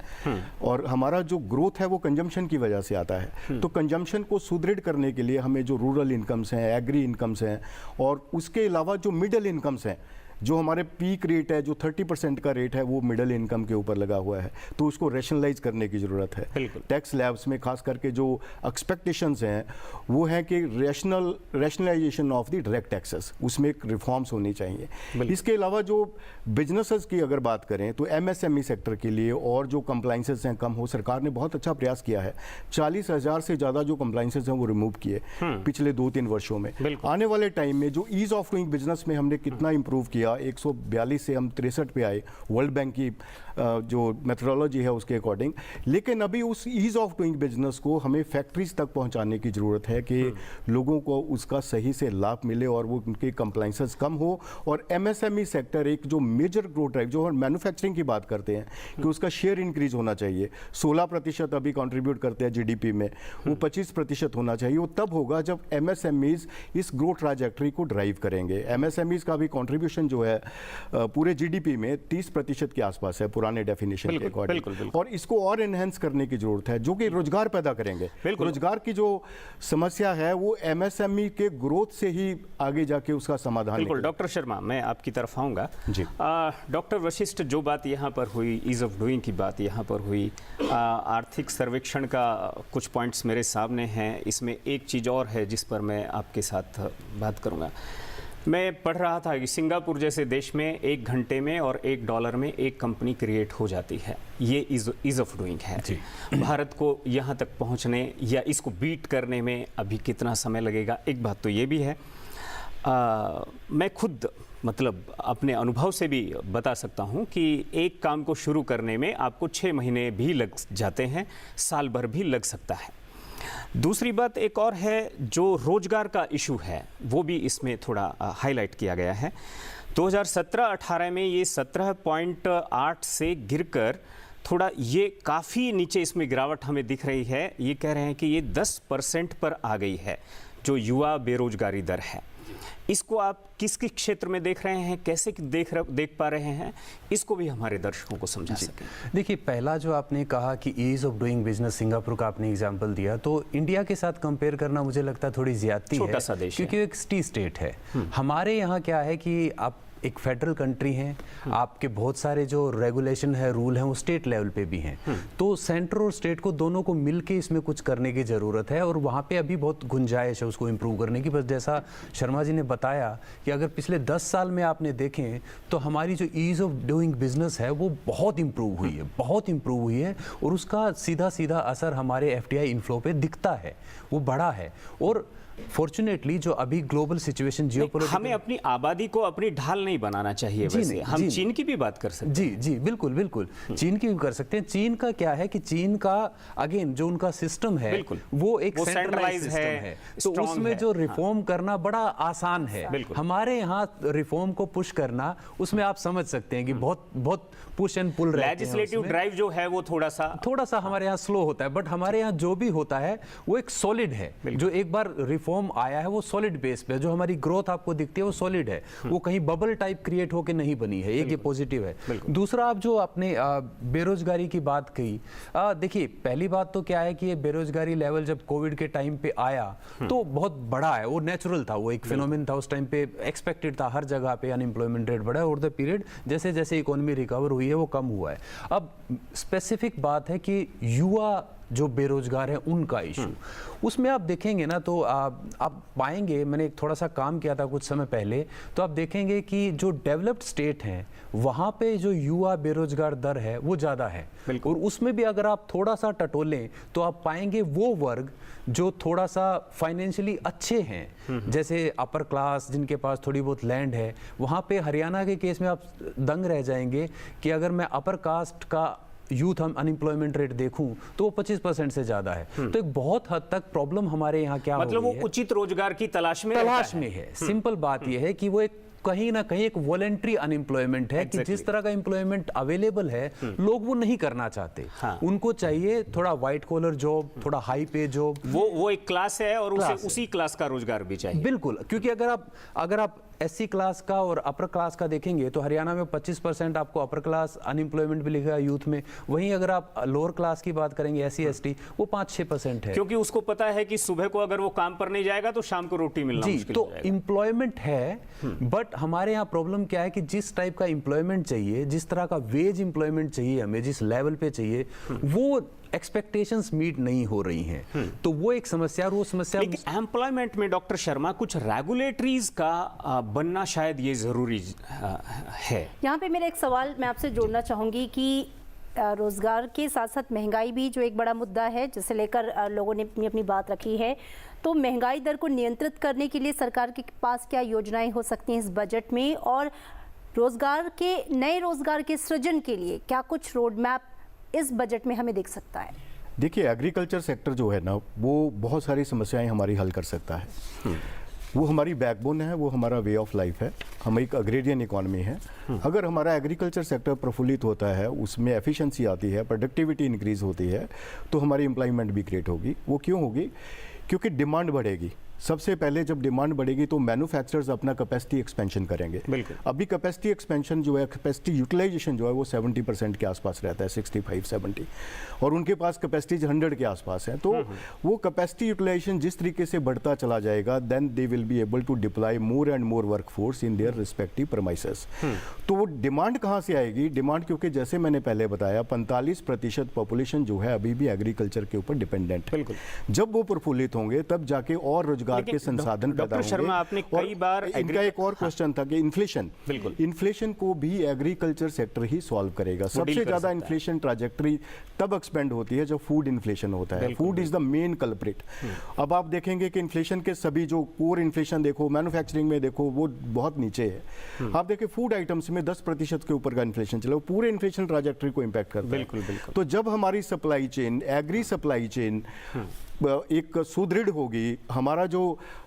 और हमारा जो ग्रोथ है वो कंजम्पशन की वजह से आता है। तो कंजम्पशन को सुदृढ़ करने के लिए हमें जो रूरल इनकम्स हैं, एग्री इनकम्स हैं और उसके अलावा जो मिडिल इनकम्स हैं, जो हमारे पीक रेट है, जो 30% का रेट है, वो मिडिल इनकम के ऊपर लगा हुआ है, तो उसको रैशनलाइज करने की ज़रूरत है। टैक्स स्लैब्स में खास करके जो एक्सपेक्टेशंस हैं वो है कि rationalization of the direct taxes, उसमें एक रिफॉर्म्स होनी चाहिए। इसके अलावा जो बिजनेसेस की अगर बात करें तो MSME सेक्टर के लिए और जो कंप्लाइंसेस हैं कम हो, सरकार ने बहुत अच्छा प्रयास किया है। 40,000 से ज़्यादा जो कंप्लाइंसेस हैं वो रिमूव किए पिछले 2-3 वर्षों में। आने वाले टाइम में जो ईज ऑफ डूइंग बिजनेस में हमने कितना इंप्रूव किया, 142 से हम 63 पे आए वर्ल्ड बैंक की जो मेथोडोलॉजी है उसके अकॉर्डिंग। लेकिन अभी उस ईज ऑफ डूइंग बिजनेस को हमें फैक्ट्रीज तक पहुंचाने की ज़रूरत है कि लोगों को उसका सही से लाभ मिले और वो उनके कंप्लाइंसेस कम हो। और MSME सेक्टर एक जो मेजर ग्रोथ ड्राइव, जो हम मैन्युफैक्चरिंग की बात करते हैं कि उसका शेयर इंक्रीज होना चाहिए। 16% अभी कंट्रीब्यूट करते हैं GDP में, वो 25% होना चाहिए। वो तब होगा जब MSMEs इस ग्रोथ ट्रैजेक्टरी को ड्राइव करेंगे। MSMEs का भी कॉन्ट्रीब्यूशन जो है पूरे GDP में 30% के आसपास है पुराने डेफिनेशन के अकॉर्डिंग, और इसको और एनहेंस करने की जरूरत है जो कि रोजगार पैदा करेंगे। रोजगार की जो समस्या है वो MSME के ग्रोथ से ही आगे जाके उसका समाधान। बिल्कुल डॉक्टर शर्मा, मैं आपकी तरफ आऊँगा। डॉक्टर वशिष्ठ, जो बात यहाँ पर हुई, ईज ऑफ डूइंग की बात यहाँ पर हुई, आर्थिक सर्वेक्षण का कुछ पॉइंट्स मेरे सामने हैं। इसमें एक चीज़ और है जिस पर मैं आपके साथ बात करूँगा। मैं पढ़ रहा था कि सिंगापुर जैसे देश में 1 घंटे में और $1 में एक कंपनी क्रिएट हो जाती है। ये इज ऑफ डूइंग है। भारत को यहाँ तक पहुँचने या इसको बीट करने में अभी कितना समय लगेगा? एक बात तो ये भी है, मैं खुद मतलब अपने अनुभव से भी बता सकता हूँ कि एक काम को शुरू करने में आपको 6 महीने भी लग जाते हैं, साल भर भी लग सकता है। दूसरी बात एक और है, जो रोजगार का इशू है वो भी इसमें थोड़ा हाईलाइट किया गया है। 2017-18 में ये 17.8 से गिरकर थोड़ा ये काफ़ी नीचे इसमें गिरावट हमें दिख रही है। ये कह रहे हैं कि ये 10% पर आ गई है जो युवा बेरोजगारी दर है। इसको आप किस किस क्षेत्र में देख रहे हैं, कैसे देख पा रहे हैं, इसको भी हमारे दर्शकों को समझा सकें। देखिए, पहला जो आपने कहा कि ease of doing business, Singapore का आपने एग्जांपल दिया, तो इंडिया के साथ कंपेयर करना मुझे लगता है थोड़ी ज्यादती है, छोटा सा देश है, क्योंकि एक सिटी स्टेट है। हमारे यहाँ क्या है कि आप एक फेडरल कंट्री है, आपके बहुत सारे जो रेगुलेशन है, रूल हैं, वो स्टेट लेवल पे भी हैं। तो सेंटर और स्टेट को दोनों को मिलके इसमें कुछ करने की ज़रूरत है, और वहाँ पे अभी बहुत गुंजाइश है उसको इम्प्रूव करने की। बस जैसा शर्मा जी ने बताया कि अगर पिछले 10 साल में आपने देखें तो हमारी जो ईज़ ऑफ डूइंग बिजनेस है वो बहुत इम्प्रूव हुई है, बहुत इम्प्रूव हुई है, और उसका सीधा सीधा असर हमारे FDI इनफ्लो पे दिखता है, वो बढ़ा है। और फॉर्चुनेटली जो अभी ग्लोबल सिचुएशन जियोपॉलिटिकल, हमें अपनी आबादी को अपनी ढाल नहीं बनाना चाहिए। वैसे हम चीन की भी बात कर सकते हैं। जी जी, बिल्कुल बिल्कुल, चीन की भी कर सकते हैं। चीन का क्या है कि चीन का अगेन जो उनका सिस्टम है वो एक सेंट्रलाइज है, तो उसमें जो रिफॉर्म करना बड़ा आसान है। हमारे यहाँ रिफॉर्म को पुश करना, उसमें आप समझ सकते हैं कि बहुत बहुत पुश एंड पुल रहते हैं। लेजिस्लेटिव ड्राइव जो है वो थोड़ा सा हमारे यहाँ स्लो होता है, बट हमारे यहाँ जो भी होता है वो एक सॉलिड है। जो एक बार रिफॉर्म आया है वो सॉलिड बेस पे, जो हमारी ग्रोथ आपको दिखती है वो सॉलिड है, वो कहीं बबल टाइप क्रिएट होके नहीं बनी है। एक ये पॉजिटिव है। दूसरा, आप जो आपने बेरोजगारी की बात कही, देखिए पहली बात तो क्या है कि ये बेरोजगारी लेवल जब कोविड के टाइम पे आया तो बहुत बड़ा है, वो नेचुरल था, वो एक फिनोमेन था, उस टाइम पे एक्सपेक्टेड था, हर जगह पे अनएम्प्लॉयमेंट रेट बढ़ा। ओवर द पीरियड जैसे जैसे इकोनॉमी रिकवर हुई है वो कम हुआ है। अब स्पेसिफिक बात है कि युवा जो बेरोजगार है उनका इशू, उसमें आप देखेंगे ना तो आप पाएंगे, मैंने थोड़ा सा काम किया था कुछ समय पहले, तो आप देखेंगे कि जो डेवलप्ड स्टेट हैं वहाँ पे जो युवा बेरोजगार दर है वो ज़्यादा है, और उसमें भी अगर आप थोड़ा सा टटोलें तो आप पाएंगे वो वर्ग जो थोड़ा सा फाइनेंशियली अच्छे हैं, जैसे अपर क्लास, जिनके पास थोड़ी बहुत लैंड है। वहाँ पे हरियाणा के केस में आप दंग रह जाएंगे कि अगर मैं अपर कास्ट का यूथ हम अनएम्प्लॉयमेंट रेट देखूं तो वो 25% से ज्यादा है। तो एक बहुत हद तक प्रॉब्लम हमारे यहाँ क्या मतलब वो उचित रोजगार की तलाश में है। सिंपल बात ये है कि वो एक कहीं ना कहीं एक वॉलेंट्री अनएम्प्लॉयमेंट है, कि जिस तरह का एम्प्लॉयमेंट अवेलेबल है लोग वो नहीं करना चाहते। उनको चाहिए थोड़ा व्हाइट कॉलर जॉब, थोड़ा हाई पे जॉब, वो एक क्लास है और उसी क्लास का रोजगार भी चाहिए। बिल्कुल, क्योंकि अगर आप SC क्लास का और अपर क्लास का देखेंगे तो हरियाणा में 25% आपको अपर क्लास अनएम्प्लॉयमेंट भी लिखा है यूथ में। वहीं अगर आप लोअर क्लास की बात करेंगे SC ST, वो 5-6% है, क्योंकि उसको पता है कि सुबह को अगर वो काम पर नहीं जाएगा तो शाम को रोटी मिलना मुश्किल हो जाएगा। तो एम्प्लॉयमेंट है, बट हमारे यहाँ प्रॉब्लम क्या है कि जिस टाइप का एम्प्लॉयमेंट चाहिए, जिस तरह का वेज एम्प्लॉयमेंट चाहिए हमें, जिस लेवल पे चाहिए, वो एक्सपेक्टेशंस मीट नहीं हो रही हैं। तो वो एक समस्या, और वो समस्या एम्प्लॉयमेंट में डॉक्टर शर्मा कुछ रेगुलेटरीज का बनना शायद ये जरूरी है। यहाँ पे मेरा एक सवाल मैं आपसे जोड़ना चाहूंगी कि रोजगार के साथ साथ महंगाई भी जो एक बड़ा मुद्दा है, जिसे लेकर लोगों ने अपनी बात रखी है, तो महंगाई दर को नियंत्रित करने के लिए सरकार के पास क्या योजनाएं हो सकती हैं इस बजट में, और नए रोजगार के सृजन के लिए क्या कुछ रोड मैप इस बजट में हमें दिख सकता है? देखिए, एग्रीकल्चर सेक्टर जो है ना, वो बहुत सारी समस्याएं हमारी हल कर सकता है। वो हमारी बैकबोन है, वो हमारा वे ऑफ लाइफ है, हम एक अग्रेरियन इकोनॉमी है। अगर हमारा एग्रीकल्चर सेक्टर प्रफुल्लित होता है, उसमें एफिशिएंसी आती है, प्रोडक्टिविटी इंक्रीज होती है, तो हमारी एम्प्लॉयमेंट भी क्रिएट होगी। वो क्यों होगी? क्योंकि डिमांड बढ़ेगी। सबसे पहले जब डिमांड बढ़ेगी तो मैन्युफैक्चरर्स अपना कैपेसिटी एक्सपेंशन करेंगे। अभी कैपेसिटी एक्सपेंशन जो है, कैपेसिटी यूटिलाइजेशन जो है वो 70% के आसपास रहता है, 65-70, और उनके पास कैपेसिटीज 100 के आसपास है। तो वो कैपेसिटी यूटिलाइजेशन जिस तरीके से बढ़ता चला जाएगा, then they will be able to deploy more and more workforce in their respective premises. तो वो डिमांड कहाँ से आएगी? डिमांड, क्योंकि जैसे मैंने पहले बताया 45% पॉपुलेशन जो है अभी भी एग्रीकल्चर के ऊपर डिपेंडेंट है। जब वो प्रफुल्लित होंगे तब जाके और रोजगार के संसाधन पैदा होंगे। शर्मा, आपने कई बार इनका एक और क्वेश्चन था कि इन्फ्लेशन को भी एग्रीकल्चर सेक्टर ही सॉल्व करेगा। सबसे ज्यादा इन्फ्लेशन ट्रैजेक्टरी तब एक्सपेंड होती है जब फूड इन्फ्लेशन होता है। Food is the main culprit. अब आप देखेंगे कि इन्फ्लेशन के सभी जो कोर इन्फ्लेशन देखो, मैन्युफैक्चरिंग में देखो, वो बहुत नीचे है। आप देखिए फूड आइटम्स में 10% के ऊपर का इन्फ्लेशन चला, वो पूरे इन्फ्लेशन ट्रैजेक्टरी को इंपैक्ट करता है। तो जब हमारी supply chain, agri supply chain एक सुदृढ़ होगी, हमारा जो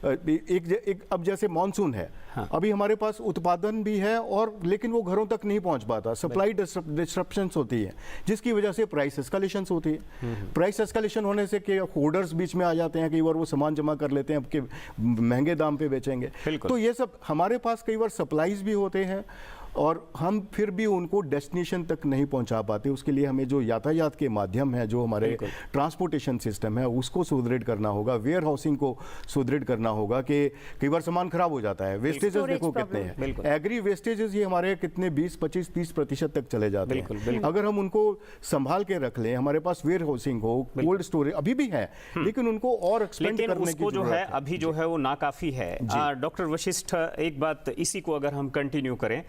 एक अब जैसे मानसून है, अभी हमारे पास उत्पादन भी है और लेकिन वो घरों तक नहीं पहुंच पाता, सप्लाई डिस्ट्रप्शंस होती है जिसकी वजह से प्राइस एस्केलेशंस होती है। प्राइस एस्केलेशन होने से कि होर्डर्स बीच में आ जाते हैं, कई बार वो सामान जमा कर लेते हैं कि महंगे दाम पे बेचेंगे। तो ये सब हमारे पास कई बार सप्लाईज भी होते हैं और हम फिर भी उनको डेस्टिनेशन तक नहीं पहुंचा पाते। उसके लिए हमें जो यातायात के माध्यम है, जो हमारे ट्रांसपोर्टेशन सिस्टम है, उसको सुदृढ़ करना होगा, वेयर हाउसिंग को सुदृढ़ करना होगा कि कई बार सामान खराब हो जाता है। वेस्टेजेस देखो कितने हैं, एग्री वेस्टेजेस ये हमारे कितने 20, 25, 30% तक चले जाते हैं। अगर हम उनको संभाल के रख लें, हमारे पास वेयर हाउसिंग हो, कोल्ड स्टोरेज अभी भी है, लेकिन उनको और एक्सपेंड करने की जो है अभी जो है वो नाकाफी है। डॉक्टर वशिष्ठ, एक बात इसी को अगर हम कंटिन्यू करें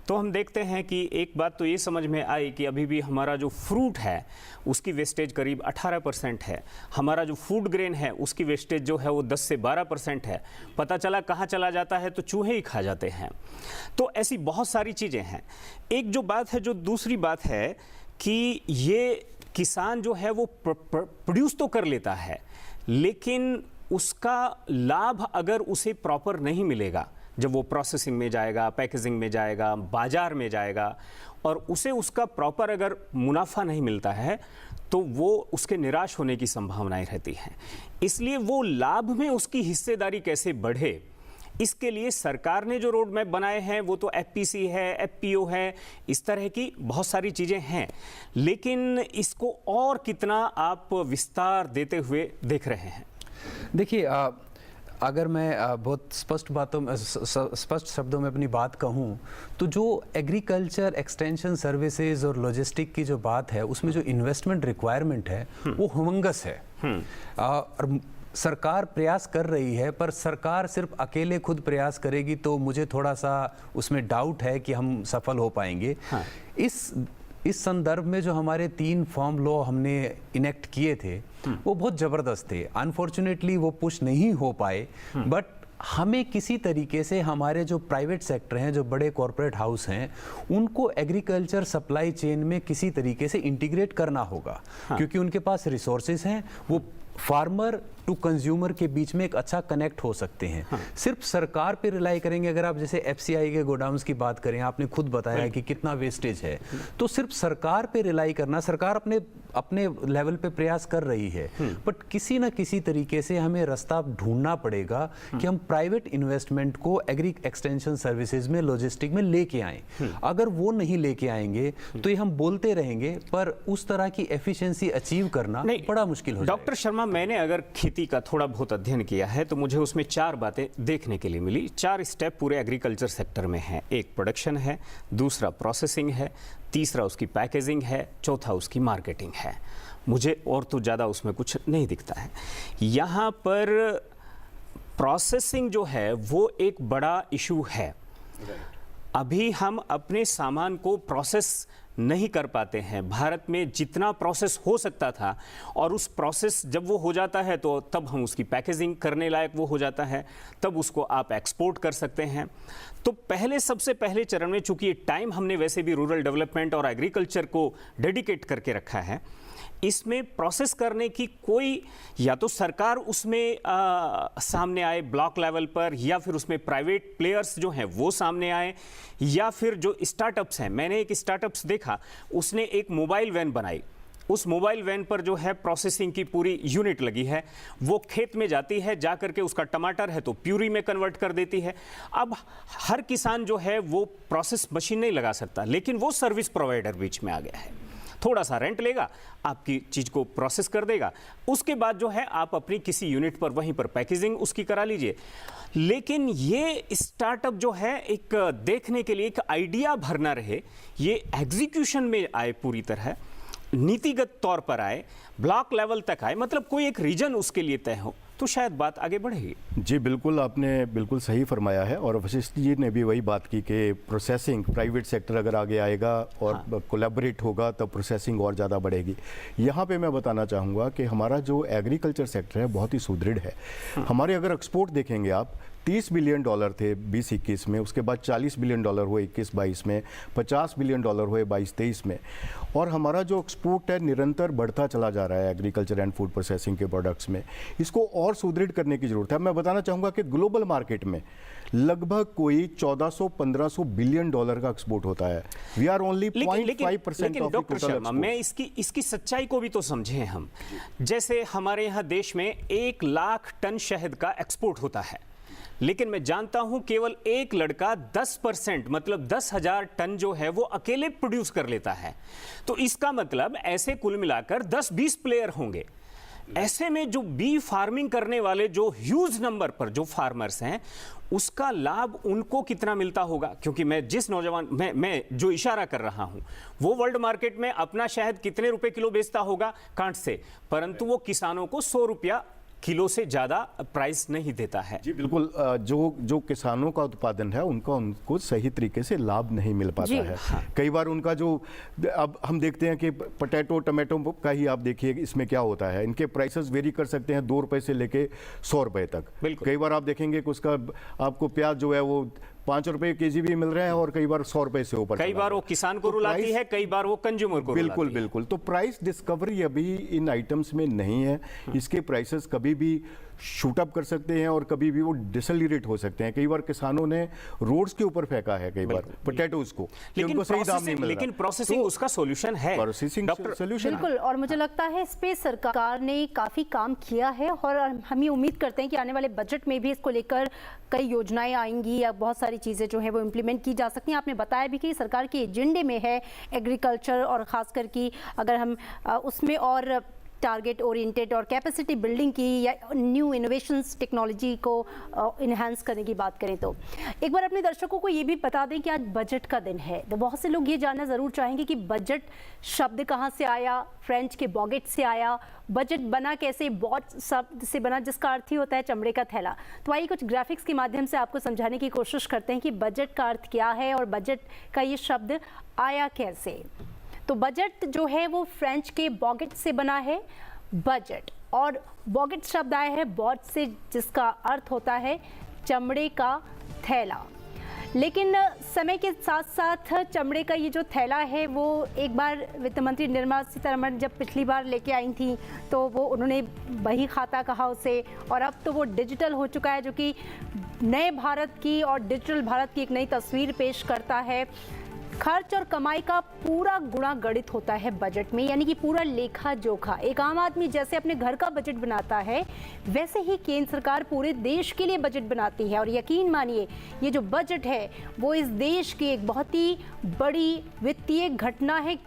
तो हम देखते हैं कि एक बात तो ये समझ में आई कि अभी भी हमारा जो फ्रूट है उसकी वेस्टेज करीब 18% है, हमारा जो फूड ग्रेन है उसकी वेस्टेज जो है वो 10 से 12% है। पता चला कहाँ चला जाता है तो चूहे ही खा जाते हैं। तो ऐसी बहुत सारी चीज़ें हैं। एक जो बात है, जो दूसरी बात है कि ये किसान जो है वो प्रोड्यूस तो कर लेता है, लेकिन उसका लाभ अगर उसे प्रॉपर नहीं मिलेगा, जब वो प्रोसेसिंग में जाएगा, पैकेजिंग में जाएगा, बाजार में जाएगा और उसे उसका प्रॉपर अगर मुनाफा नहीं मिलता है तो वो उसके निराश होने की संभावनाएं रहती हैं। इसलिए वो लाभ में उसकी हिस्सेदारी कैसे बढ़े, इसके लिए सरकार ने जो रोड मैप बनाए हैं वो तो एफपीसी है, एफपीओ है, इस तरह की बहुत सारी चीज़ें हैं, लेकिन इसको और कितना आप विस्तार देते हुए देख रहे हैं? देखिए, अगर मैं बहुत स्पष्ट शब्दों में अपनी बात कहूं तो जो एग्रीकल्चर एक्सटेंशन सर्विसेज और लॉजिस्टिक की जो बात है उसमें जो इन्वेस्टमेंट रिक्वायरमेंट है वो ह्यूमंगस है। और सरकार प्रयास कर रही है, पर सरकार सिर्फ अकेले खुद प्रयास करेगी तो मुझे थोड़ा सा उसमें डाउट है कि हम सफल हो पाएंगे। इस संदर्भ में जो हमारे 3 फार्म लॉ हमने इनेक्ट किए थे वो बहुत ज़बरदस्त थे। अनफॉर्चुनेटली वो पुश नहीं हो पाए, बट हमें किसी तरीके से हमारे जो प्राइवेट सेक्टर हैं, जो बड़े कॉरपोरेट हाउस हैं, उनको एग्रीकल्चर सप्लाई चेन में किसी तरीके से इंटीग्रेट करना होगा। क्योंकि उनके पास रिसोर्सेज हैं, वो फार्मर टू कंज्यूमर के बीच में एक अच्छा कनेक्ट हो सकते हैं। सिर्फ सरकार पे रिलाई करेंगे, अगर आप जैसे एफसीआई के गोडाउन्स की बात करें, आपने खुद बताया कि कितना वेस्टेज है, तो सिर्फ सरकार पे रिलाई करना, सरकार अपने लेवल पे प्रयास कर रही है, बट किसी ना किसी तरीके से हमें रास्ता ढूंढना पड़ेगा कि हम प्राइवेट इन्वेस्टमेंट को एग्री एक्सटेंशन सर्विसेज में, लॉजिस्टिक में लेके आएं। अगर वो नहीं लेके आएंगे तो ये हम बोलते रहेंगे, पर उस तरह की एफिशिएंसी अचीव करना बड़ा मुश्किल हो जाएगा। डॉक्टर शर्मा, मैंने अगर खेती का थोड़ा बहुत अध्ययन किया है तो मुझे उसमें 4 बातें देखने के लिए मिली। 4 स्टेप पूरे एग्रीकल्चर सेक्टर में हैं। एक प्रोडक्शन है, दूसरा प्रोसेसिंग है, तीसरा उसकी पैकेजिंग है, चौथा उसकी मार्केटिंग है। मुझे और तो ज़्यादा उसमें कुछ नहीं दिखता है। यहाँ पर प्रोसेसिंग जो है वो एक बड़ा इशू है। अभी हम अपने सामान को प्रोसेस नहीं कर पाते हैं। भारत में जितना प्रोसेस हो सकता था, और उस प्रोसेस जब वो हो जाता है तो तब हम उसकी पैकेजिंग करने लायक वो हो जाता है, तब उसको आप एक्सपोर्ट कर सकते हैं। तो सबसे पहले चरण में, चूंकि ये टाइम हमने वैसे भी रूरल डेवलपमेंट और एग्रीकल्चर को डेडिकेट करके रखा है, इसमें प्रोसेस करने की कोई, या तो सरकार उसमें सामने आए ब्लॉक लेवल पर, या फिर उसमें प्राइवेट प्लेयर्स जो हैं वो सामने आए, या फिर जो स्टार्टअप्स हैं। मैंने एक स्टार्टअप्स देखा, उसने एक मोबाइल वैन बनाई। उस मोबाइल वैन पर जो है प्रोसेसिंग की पूरी यूनिट लगी है। वो खेत में जाती है, जा करके उसका टमाटर है तो प्यूरी में कन्वर्ट कर देती है। अब हर किसान जो है वो प्रोसेस मशीन नहीं लगा सकता, लेकिन वो सर्विस प्रोवाइडर बीच में आ गया है। थोड़ा सा रेंट लेगा, आपकी चीज़ को प्रोसेस कर देगा, उसके बाद जो है आप अपनी किसी यूनिट पर वहीं पर पैकेजिंग उसकी करा लीजिए। लेकिन ये स्टार्टअप जो है एक देखने के लिए एक आइडिया भर ना रहे, ये एग्जीक्यूशन में आए, पूरी तरह नीतिगत तौर पर आए, ब्लॉक लेवल तक आए, मतलब कोई एक रीजन उसके लिए तय हो, तो शायद बात आगे बढ़ेगी। जी बिल्कुल, आपने बिल्कुल सही फरमाया है। और वशिष्ठ जी ने भी वही बात की कि प्रोसेसिंग, प्राइवेट सेक्टर अगर आगे आएगा और कोलैबोरेट होगा तब प्रोसेसिंग और ज़्यादा बढ़ेगी। यहाँ पे मैं बताना चाहूँगा कि हमारा जो एग्रीकल्चर सेक्टर है बहुत ही सुदृढ़ है। हमारे अगर एक्सपोर्ट देखेंगे आप 30 बिलियन डॉलर थे 20-21 में, उसके बाद 40 बिलियन डॉलर हुए 21-22 में, 50 बिलियन डॉलर हुए 22-23 में। और हमारा जो एक्सपोर्ट है निरंतर बढ़ता चला जा रहा है एग्रीकल्चर एंड फूड प्रोसेसिंग के प्रोडक्ट्स में। इसको और सुदृढ़ करने की जरूरत है। मैं बताना चाहूँगा कि ग्लोबल मार्केट में लगभग कोई 1400-1500 बिलियन डॉलर का एक्सपोर्ट होता है। We are only 0.5% of doctor Sharma, मैं इसकी सच्चाई को भी तो समझें हम। जैसे हमारे यहाँ देश में 1 लाख टन शहद का एक्सपोर्ट होता है, लेकिन मैं जानता हूं केवल एक लड़का 10% मतलब 10,000 टन जो है वो अकेले प्रोड्यूस कर लेता है। तो इसका मतलब ऐसे कुल मिलाकर 10-20 प्लेयर होंगे। ऐसे में जो बी फार्मिंग करने वाले जो ह्यूज नंबर पर जो फार्मर्स हैं, उसका लाभ उनको कितना मिलता होगा? क्योंकि मैं जिस नौजवान मैं जो इशारा कर रहा हूं वो वर्ल्ड मार्केट में अपना शहद कितने रुपए किलो बेचता होगा कांट से, परंतु वो किसानों को 100 रुपया किलो से ज्यादा प्राइस नहीं देता है। जी बिल्कुल, जो किसानों का उत्पादन है उनको सही तरीके से लाभ नहीं मिल पाता है। हाँ। कई बार उनका जो अब हम देखते हैं कि पोटैटो टमाटो का ही आप देखिए इसमें क्या होता है, इनके प्राइसेस वेरी कर सकते हैं 2 रुपए से लेके 100 रुपए तक। कई बार आप देखेंगे कि उसका आपको प्याज जो है वो 5 रुपए केजी भी मिल रहा है और कई बार 100 रुपए से ऊपर। कई बार वो किसान को रुलाती है, कई बार वो कंज्यूमर को बिल्कुल बिल्कुल। तो प्राइस डिस्कवरी अभी इन आइटम्स में नहीं है। इसके प्राइसेस कभी भी शूट अप कर सकते हैं और कभी भी वो डिसलिरेट हो सकते हैं। कई बार किसानों ने रोड्स के ऊपर फेंका है कई बार पोटैटोज को, लेकिन सही दाम नहीं मिल रहा। लेकिन प्रोसेसिंग तो उसका सॉल्यूशन है, प्रोसेसिंग सॉल्यूशन बिल्कुल। और मुझे लगता है इस पे सरकार ने काफी काम किया है और हम ये उम्मीद करते हैं कि आने वाले बजट में भी इसको लेकर कई योजनाएं आएंगी या बहुत सारी चीजें जो है वो इम्प्लीमेंट की जा सकती हैं। आपने बताया भी कि सरकार के एजेंडे में है एग्रीकल्चर और खासकर की अगर हम उसमें और टारगेट ओरिएंटेड और कैपेसिटी बिल्डिंग की या न्यू इनोवेशंस टेक्नोलॉजी को इन्हांस करने की बात करें तो एक बार अपने दर्शकों को ये भी बता दें कि आज बजट का दिन है। तो बहुत से लोग ये जानना ज़रूर चाहेंगे कि बजट शब्द कहाँ से आया, फ्रेंच के बॉगेट से आया, बजट बना कैसे, बॉट शब्द से बना जिसका अर्थ ही होता है चमड़े का थैला। तो आइए कुछ ग्राफिक्स के माध्यम से आपको समझाने की कोशिश करते हैं कि बजट का अर्थ क्या है और बजट का ये शब्द आया कैसे। तो बजट जो है वो फ्रेंच के बॉगेट से बना है बजट, और बॉगेट शब्द आया है बॉट से जिसका अर्थ होता है चमड़े का थैला। लेकिन समय के साथ साथ चमड़े का ये जो थैला है वो एक बार वित्त मंत्री निर्मला सीतारमण जब पिछली बार लेके आई थी तो वो उन्होंने बही खाता कहा उसे, और अब तो वो डिजिटल हो चुका है जो कि नए भारत की और डिजिटल भारत की एक नई तस्वीर पेश करता है। खर्च और कमाई का पूरा गुणा गणित होता है बजट में, यानी कि पूरा लेखा जोखा। एक आम आदमी जैसे अपने घर का बजट बनाता है वैसे ही केंद्र सरकार पूरे देश के लिए बजट बनाती है। और यकीन मानिए ये जो बजट है वो इस देश की एक बहुत ही बड़ी वित्तीय घटना है।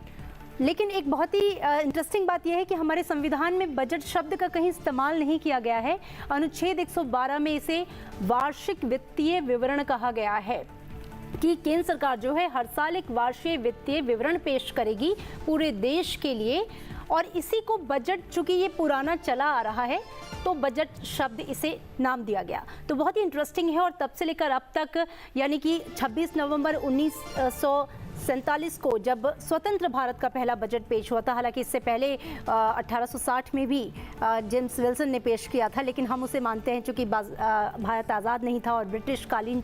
लेकिन एक बहुत ही इंटरेस्टिंग बात यह है कि हमारे संविधान में बजट शब्द का कहीं इस्तेमाल नहीं किया गया है। अनुच्छेद 112 में इसे वार्षिक वित्तीय विवरण कहा गया है कि केंद्र सरकार जो है हर साल एक वार्षिक वित्तीय विवरण पेश करेगी पूरे देश के लिए, और इसी को बजट, चूंकि ये पुराना चला आ रहा है तो बजट शब्द इसे नाम दिया गया। तो बहुत ही इंटरेस्टिंग है। और तब से लेकर अब तक यानी कि 26 नवंबर 1947 को जब स्वतंत्र भारत का पहला बजट पेश हुआ था, हालांकि इससे पहले 1860 में भी जेम्स विल्सन ने पेश किया था, लेकिन हम उसे मानते हैं चूंकि भारत आज़ाद नहीं था और ब्रिटिश कालीन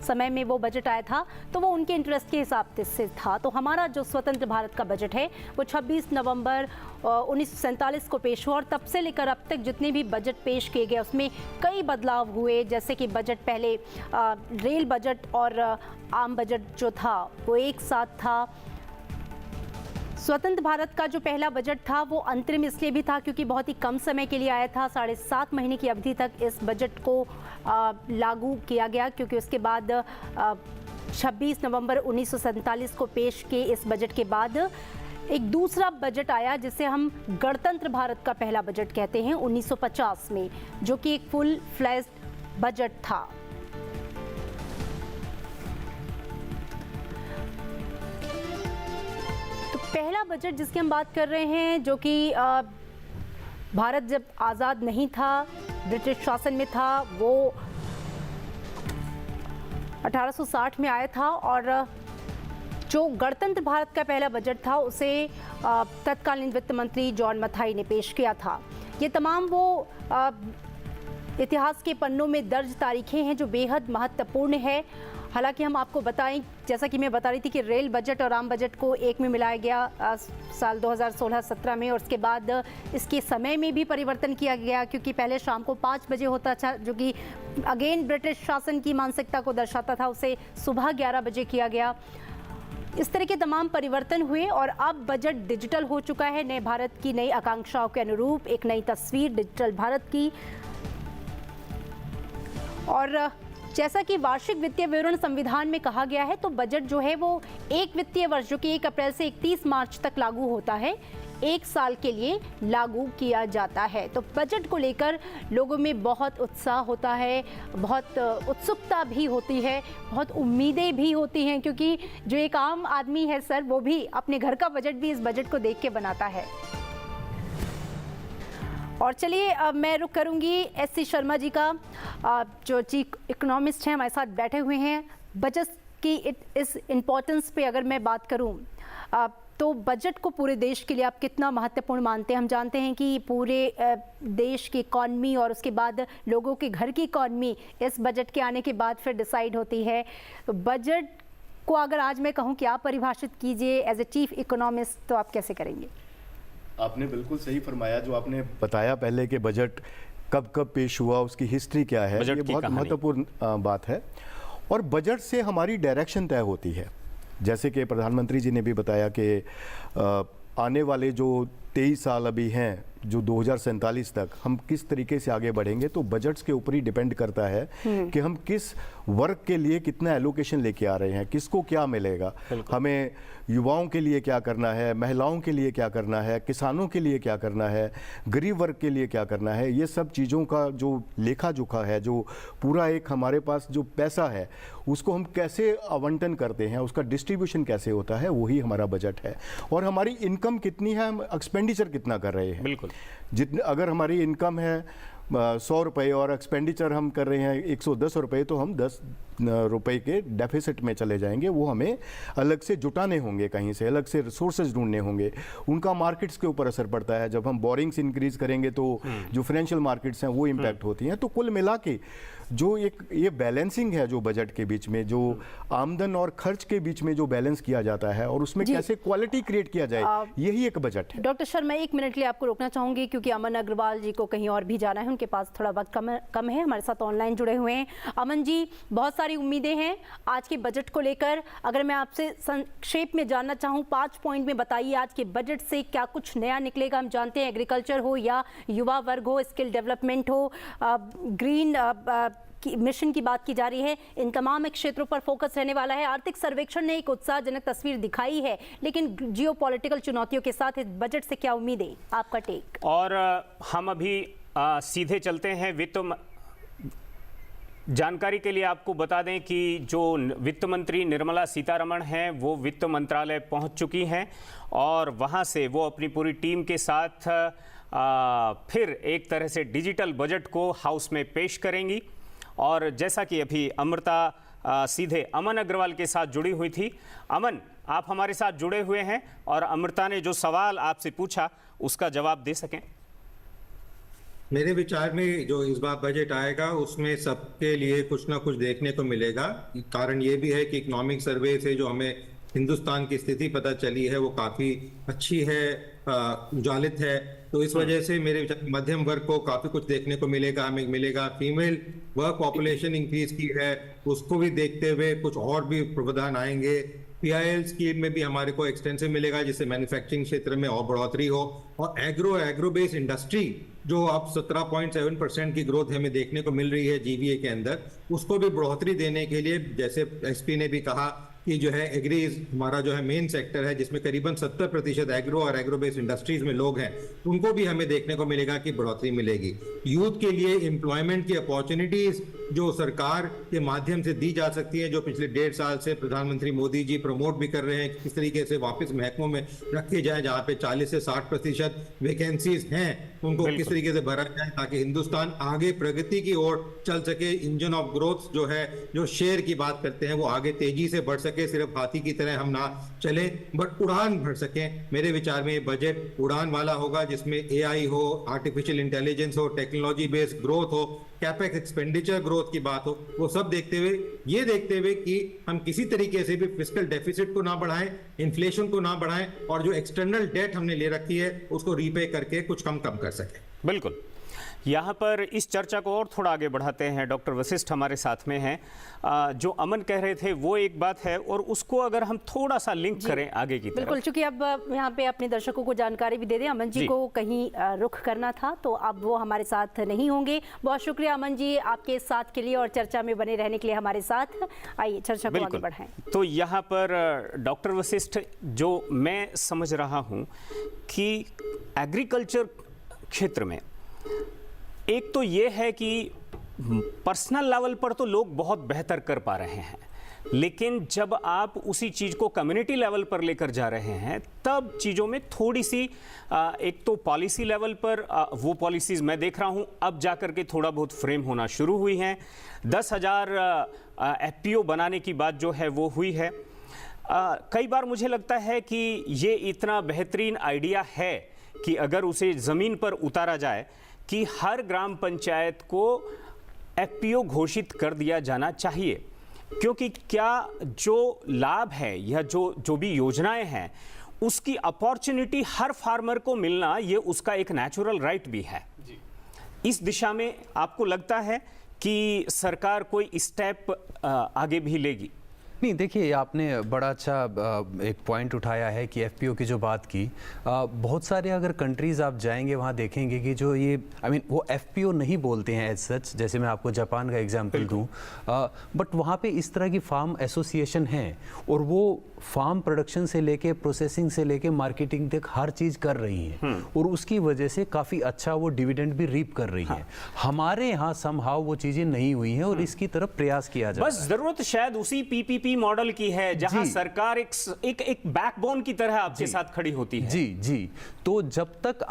समय में वो बजट आया था तो वो उनके इंटरेस्ट के हिसाब से था। तो हमारा जो स्वतंत्र भारत का बजट है वो 26 नवंबर 1947 को पेश हुआ, और तब से लेकर अब तक जितने भी बजट पेश किए गए उसमें कई बदलाव हुए। जैसे कि बजट पहले रेल बजट और आम बजट जो था वो एक साथ था। स्वतंत्र भारत का जो पहला बजट था वो अंतरिम इसलिए भी था क्योंकि बहुत ही कम समय के लिए आया था। 7.5 महीने की अवधि तक इस बजट को लागू किया गया, क्योंकि उसके बाद 26 नवंबर 1947 को पेश किए इस बजट के बाद एक दूसरा बजट आया जिसे हम गणतंत्र भारत का पहला बजट कहते हैं 1950 में, जो कि एक फुल फ्लेज्ड बजट था। तो पहला बजट जिसकी हम बात कर रहे हैं, जो कि भारत जब आज़ाद नहीं था, ब्रिटिश शासन में था, वो 1860 में आया था, और जो गणतंत्र भारत का पहला बजट था उसे तत्कालीन वित्त मंत्री जॉन मथाई ने पेश किया था। ये तमाम वो इतिहास के पन्नों में दर्ज तारीखें हैं जो बेहद महत्वपूर्ण है। हालांकि हम आपको बताएं, जैसा कि मैं बता रही थी कि रेल बजट और आम बजट को एक में मिलाया गया साल 2016-17 में, और उसके बाद इसके समय में भी परिवर्तन किया गया, क्योंकि पहले शाम को 5 बजे होता था, जो कि अगेन ब्रिटिश शासन की मानसिकता को दर्शाता था। उसे सुबह 11 बजे किया गया। इस तरह के तमाम परिवर्तन हुए और अब बजट डिजिटल हो चुका है। नए भारत की नई आकांक्षाओं के अनुरूप एक नई तस्वीर डिजिटल भारत की। और जैसा कि वार्षिक वित्तीय विवरण संविधान में कहा गया है, तो बजट जो है वो एक वित्तीय वर्ष, जो कि 1 अप्रैल से 31 मार्च तक लागू होता है, 1 साल के लिए लागू किया जाता है। तो बजट को लेकर लोगों में बहुत उत्साह होता है, बहुत उत्सुकता भी होती है, बहुत उम्मीदें भी होती हैं, क्योंकि जो एक आम आदमी है सर, वो भी अपने घर का बजट भी इस बजट को देख के बनाता है। और चलिए अब मैं रुक करूंगी एससी शर्मा जी का, जो चीफ इकोनॉमिस्ट हैं, हमारे साथ बैठे हुए हैं। बजट की इस इम्पोर्टेंस पे अगर मैं बात करूं, तो बजट को पूरे देश के लिए आप कितना महत्वपूर्ण मानते हैं? हम जानते हैं कि पूरे देश की इकॉनमी और उसके बाद लोगों के घर की इकॉनमी इस बजट के आने के बाद फिर डिसाइड होती है। तो बजट को अगर आज मैं कहूँ कि आप परिभाषित कीजिए एज ए चीफ इकोनॉमिस्ट, तो आप कैसे करेंगे? आपने बिल्कुल सही फरमाया। जो आपने बताया पहले कि बजट कब कब पेश हुआ, उसकी हिस्ट्री क्या है, ये बहुत महत्वपूर्ण बात है। और बजट से हमारी डायरेक्शन तय होती है। जैसे कि प्रधानमंत्री जी ने भी बताया कि आने वाले जो 23 साल अभी हैं, जो 2047 तक हम किस तरीके से आगे बढ़ेंगे, तो बजट्स के ऊपर ही डिपेंड करता है कि हम किस वर्ग के लिए कितना एलोकेशन लेके आ रहे हैं, किसको क्या मिलेगा। हमें युवाओं के लिए क्या करना है, महिलाओं के लिए क्या करना है, किसानों के लिए क्या करना है, गरीब वर्ग के लिए क्या करना है, ये सब चीज़ों का जो लेखा जोखा है, जो पूरा एक हमारे पास जो पैसा है उसको हम कैसे आवंटन करते हैं, उसका डिस्ट्रीब्यूशन कैसे होता है, वही हमारा बजट है। और हमारी इनकम कितनी है, हम एक्सपेंडिचर कितना कर रहे हैं। बिल्कुल, जितने अगर हमारी इनकम है 100 रुपये और एक्सपेंडिचर हम कर रहे हैं 110 रुपये, तो हम 10 रुपये के डेफिसिट में चले जाएंगे। वो हमें अलग से जुटाने होंगे, कहीं से अलग से रिसोर्सेज ढूंढने होंगे। उनका मार्केट्स के ऊपर असर पड़ता है। जब हम बोरिंग्स इंक्रीज करेंगे तो जो फाइनेंशियल मार्केट्स हैं वो इम्पैक्ट होती हैं। तो कुल मिला के जो एक ये बैलेंसिंग है, जो बजट के बीच में जो आमदन और खर्च के बीच में जो बैलेंस किया जाता है और उसमें कैसे क्वालिटी क्रिएट किया जाए, यही एक बजट है। डॉक्टर शर्मा, 1 मिनट के लिए आपको रोकना चाहूंगी, क्योंकि अमन अग्रवाल जी को कहीं और भी जाना है, उनके पास थोड़ा वक्त कम है। हमारे साथ ऑनलाइन जुड़े हुए हैं। अमन जी, बहुत सारी उम्मीदें हैं आज के बजट को लेकर। अगर मैं आपसे संक्षेप में जानना चाहूँ, 5 पॉइंट में बताइए आज के बजट से क्या कुछ नया निकलेगा। हम जानते हैं एग्रीकल्चर हो या युवा वर्ग हो, स्किल डेवलपमेंट हो, ग्रीन मिशन की बात की जा रही है, इन तमाम क्षेत्रों पर फोकस रहने वाला है। आर्थिक सर्वेक्षण ने एक उत्साहजनक तस्वीर दिखाई है, लेकिन जियोपॉलिटिकल चुनौतियों के साथ इस बजट से क्या उम्मीद है? आपका टेक। और हम अभी सीधे चलते हैं वित्त जानकारी के लिए। आपको बता दें कि जो वित्त मंत्री निर्मला सीतारमण हैं, वो वित्त मंत्रालय पहुंच चुकी हैं और वहां से वो अपनी पूरी टीम के साथ फिर एक तरह से डिजिटल बजट को हाउस में पेश करेंगी। और जैसा कि अभी अमृता सीधे अमन अग्रवाल के साथ जुड़ी हुई थी। अमन, आप हमारे साथ जुड़े हुए हैं और अमृता ने जो सवाल आपसे पूछा उसका जवाब दे सकें। मेरे विचार में जो इस बार बजट आएगा उसमें सबके लिए कुछ ना कुछ देखने को मिलेगा। कारण ये भी है कि इकोनॉमिक सर्वे से जो हमें हिंदुस्तान की स्थिति पता चली है वो काफी अच्छी है, उजालित है। तो इस वजह से मेरे विचार मध्यम वर्ग को काफी कुछ देखने को मिलेगा, हमें मिलेगा। फीमेल वर्क पॉपुलेशन इंक्रीज की है, उसको भी देखते हुए कुछ और भी प्रावधान आएंगे। PIL स्कीम में भी हमारे को एक्सटेंसिव मिलेगा, जिससे मैन्युफैक्चरिंग क्षेत्र में और बढ़ोतरी हो। और एग्रो बेस्ड इंडस्ट्री जो अब 17.7% की ग्रोथ हमें देखने को मिल रही है GVA के अंदर, उसको भी बढ़ोतरी देने के लिए, जैसे SP ने भी कहा कि जो है एग्रीज हमारा जो है मेन सेक्टर है, जिसमें करीबन 70% एग्रो और एग्रो बेस्ड इंडस्ट्रीज में लोग हैं, उनको भी हमें देखने को मिलेगा कि बढ़ोतरी मिलेगी। यूथ के लिए एम्प्लॉयमेंट की अपॉर्चुनिटीज जो सरकार के माध्यम से दी जा सकती है, जो पिछले 1.5 साल से प्रधानमंत्री मोदी जी प्रमोट भी कर रहे हैं, किस तरीके से वापस महकमों में रखे जाए, जहां पे 40 से 60% वैकेंसीज हैं, उनको किस तरीके से भरा जाए ताकि हिंदुस्तान आगे प्रगति की ओर चल सके। इंजन ऑफ ग्रोथ जो है, जो शेयर की बात करते हैं, वो आगे तेजी से बढ़ सके। सिर्फ हाथी की तरह हम ना चले, बट उड़ान भर सके। मेरे विचार में ये बजट उड़ान वाला होगा, जिसमें AI हो, आर्टिफिशियल इंटेलिजेंस हो, टेक्नोलॉजी बेस्ड ग्रोथ हो, कैपेक्स एक्सपेंडिचर ग्रोथ की बात हो, वो सब देखते हुए, ये देखते हुए कि हम किसी तरीके से भी फिस्कल डेफिसिट को ना बढ़ाएं, इन्फ्लेशन को ना बढ़ाएं और जो एक्सटर्नल डेट हमने ले रखी है उसको रीपे करके कुछ कम कर सकें। बिल्कुल। यहाँ पर इस चर्चा को और थोड़ा आगे बढ़ाते हैं। डॉक्टर वशिष्ठ हमारे साथ में हैं। जो अमन कह रहे थे वो एक बात है, और उसको अगर हम थोड़ा सा लिंक करें आगे की तरफ। बिल्कुल, चूंकि अब यहाँ पे अपने दर्शकों को जानकारी भी दे दें, अमन जी को कहीं रुख करना था तो अब वो हमारे साथ नहीं होंगे। बहुत शुक्रिया अमन जी आपके साथ के लिए और चर्चा में बने रहने के लिए हमारे साथ। आइए चर्चा को आगे बढ़ाएं। तो यहाँ पर डॉक्टर वशिष्ठ, जो मैं समझ रहा हूँ कि एग्रीकल्चर क्षेत्र में एक तो ये है कि पर्सनल लेवल पर तो लोग बहुत बेहतर कर पा रहे हैं, लेकिन जब आप उसी चीज़ को कम्युनिटी लेवल पर लेकर जा रहे हैं तब चीज़ों में थोड़ी सी एक तो पॉलिसी लेवल पर वो पॉलिसीज मैं देख रहा हूँ अब जाकर के थोड़ा बहुत फ्रेम होना शुरू हुई हैं। 10,000 FPO बनाने की बात जो है वो हुई है। कई बार मुझे लगता है कि ये इतना बेहतरीन आइडिया है कि अगर उसे ज़मीन पर उतारा जाए कि हर ग्राम पंचायत को FPO घोषित कर दिया जाना चाहिए, क्योंकि क्या जो लाभ है या जो भी योजनाएं हैं उसकी अपॉर्चुनिटी हर फार्मर को मिलना ये उसका एक नेचुरल राइट भी है। इस दिशा में आपको लगता है कि सरकार कोई स्टेप आगे भी लेगी? नहीं, देखिए आपने बड़ा अच्छा एक पॉइंट उठाया है कि FPO की जो बात की, बहुत सारे अगर कंट्रीज़ आप जाएंगे वहाँ देखेंगे कि जो ये वो FPO नहीं बोलते हैं एज सच, जैसे मैं आपको जापान का एग्जांपल दूँ, बट वहाँ पे इस तरह की फार्म एसोसिएशन हैं और वो फार्म प्रोडक्शन से लेके प्रोसेसिंग से लेके मार्केटिंग तक हर चीज़ कर रही हैं और उसकी वजह से काफ़ी अच्छा वो डिविडेंड भी रीप कर रही है। हमारे यहाँ समहाउ वो चीज़ें नहीं हुई हैं और इसकी तरफ प्रयास किया जा रहा है। बस जरूरत शायद उसी PPP मॉडल की है जहां सरकार एक बैकबोन की तरह आपके साथ खड़ी होती है। जी। तो जब तक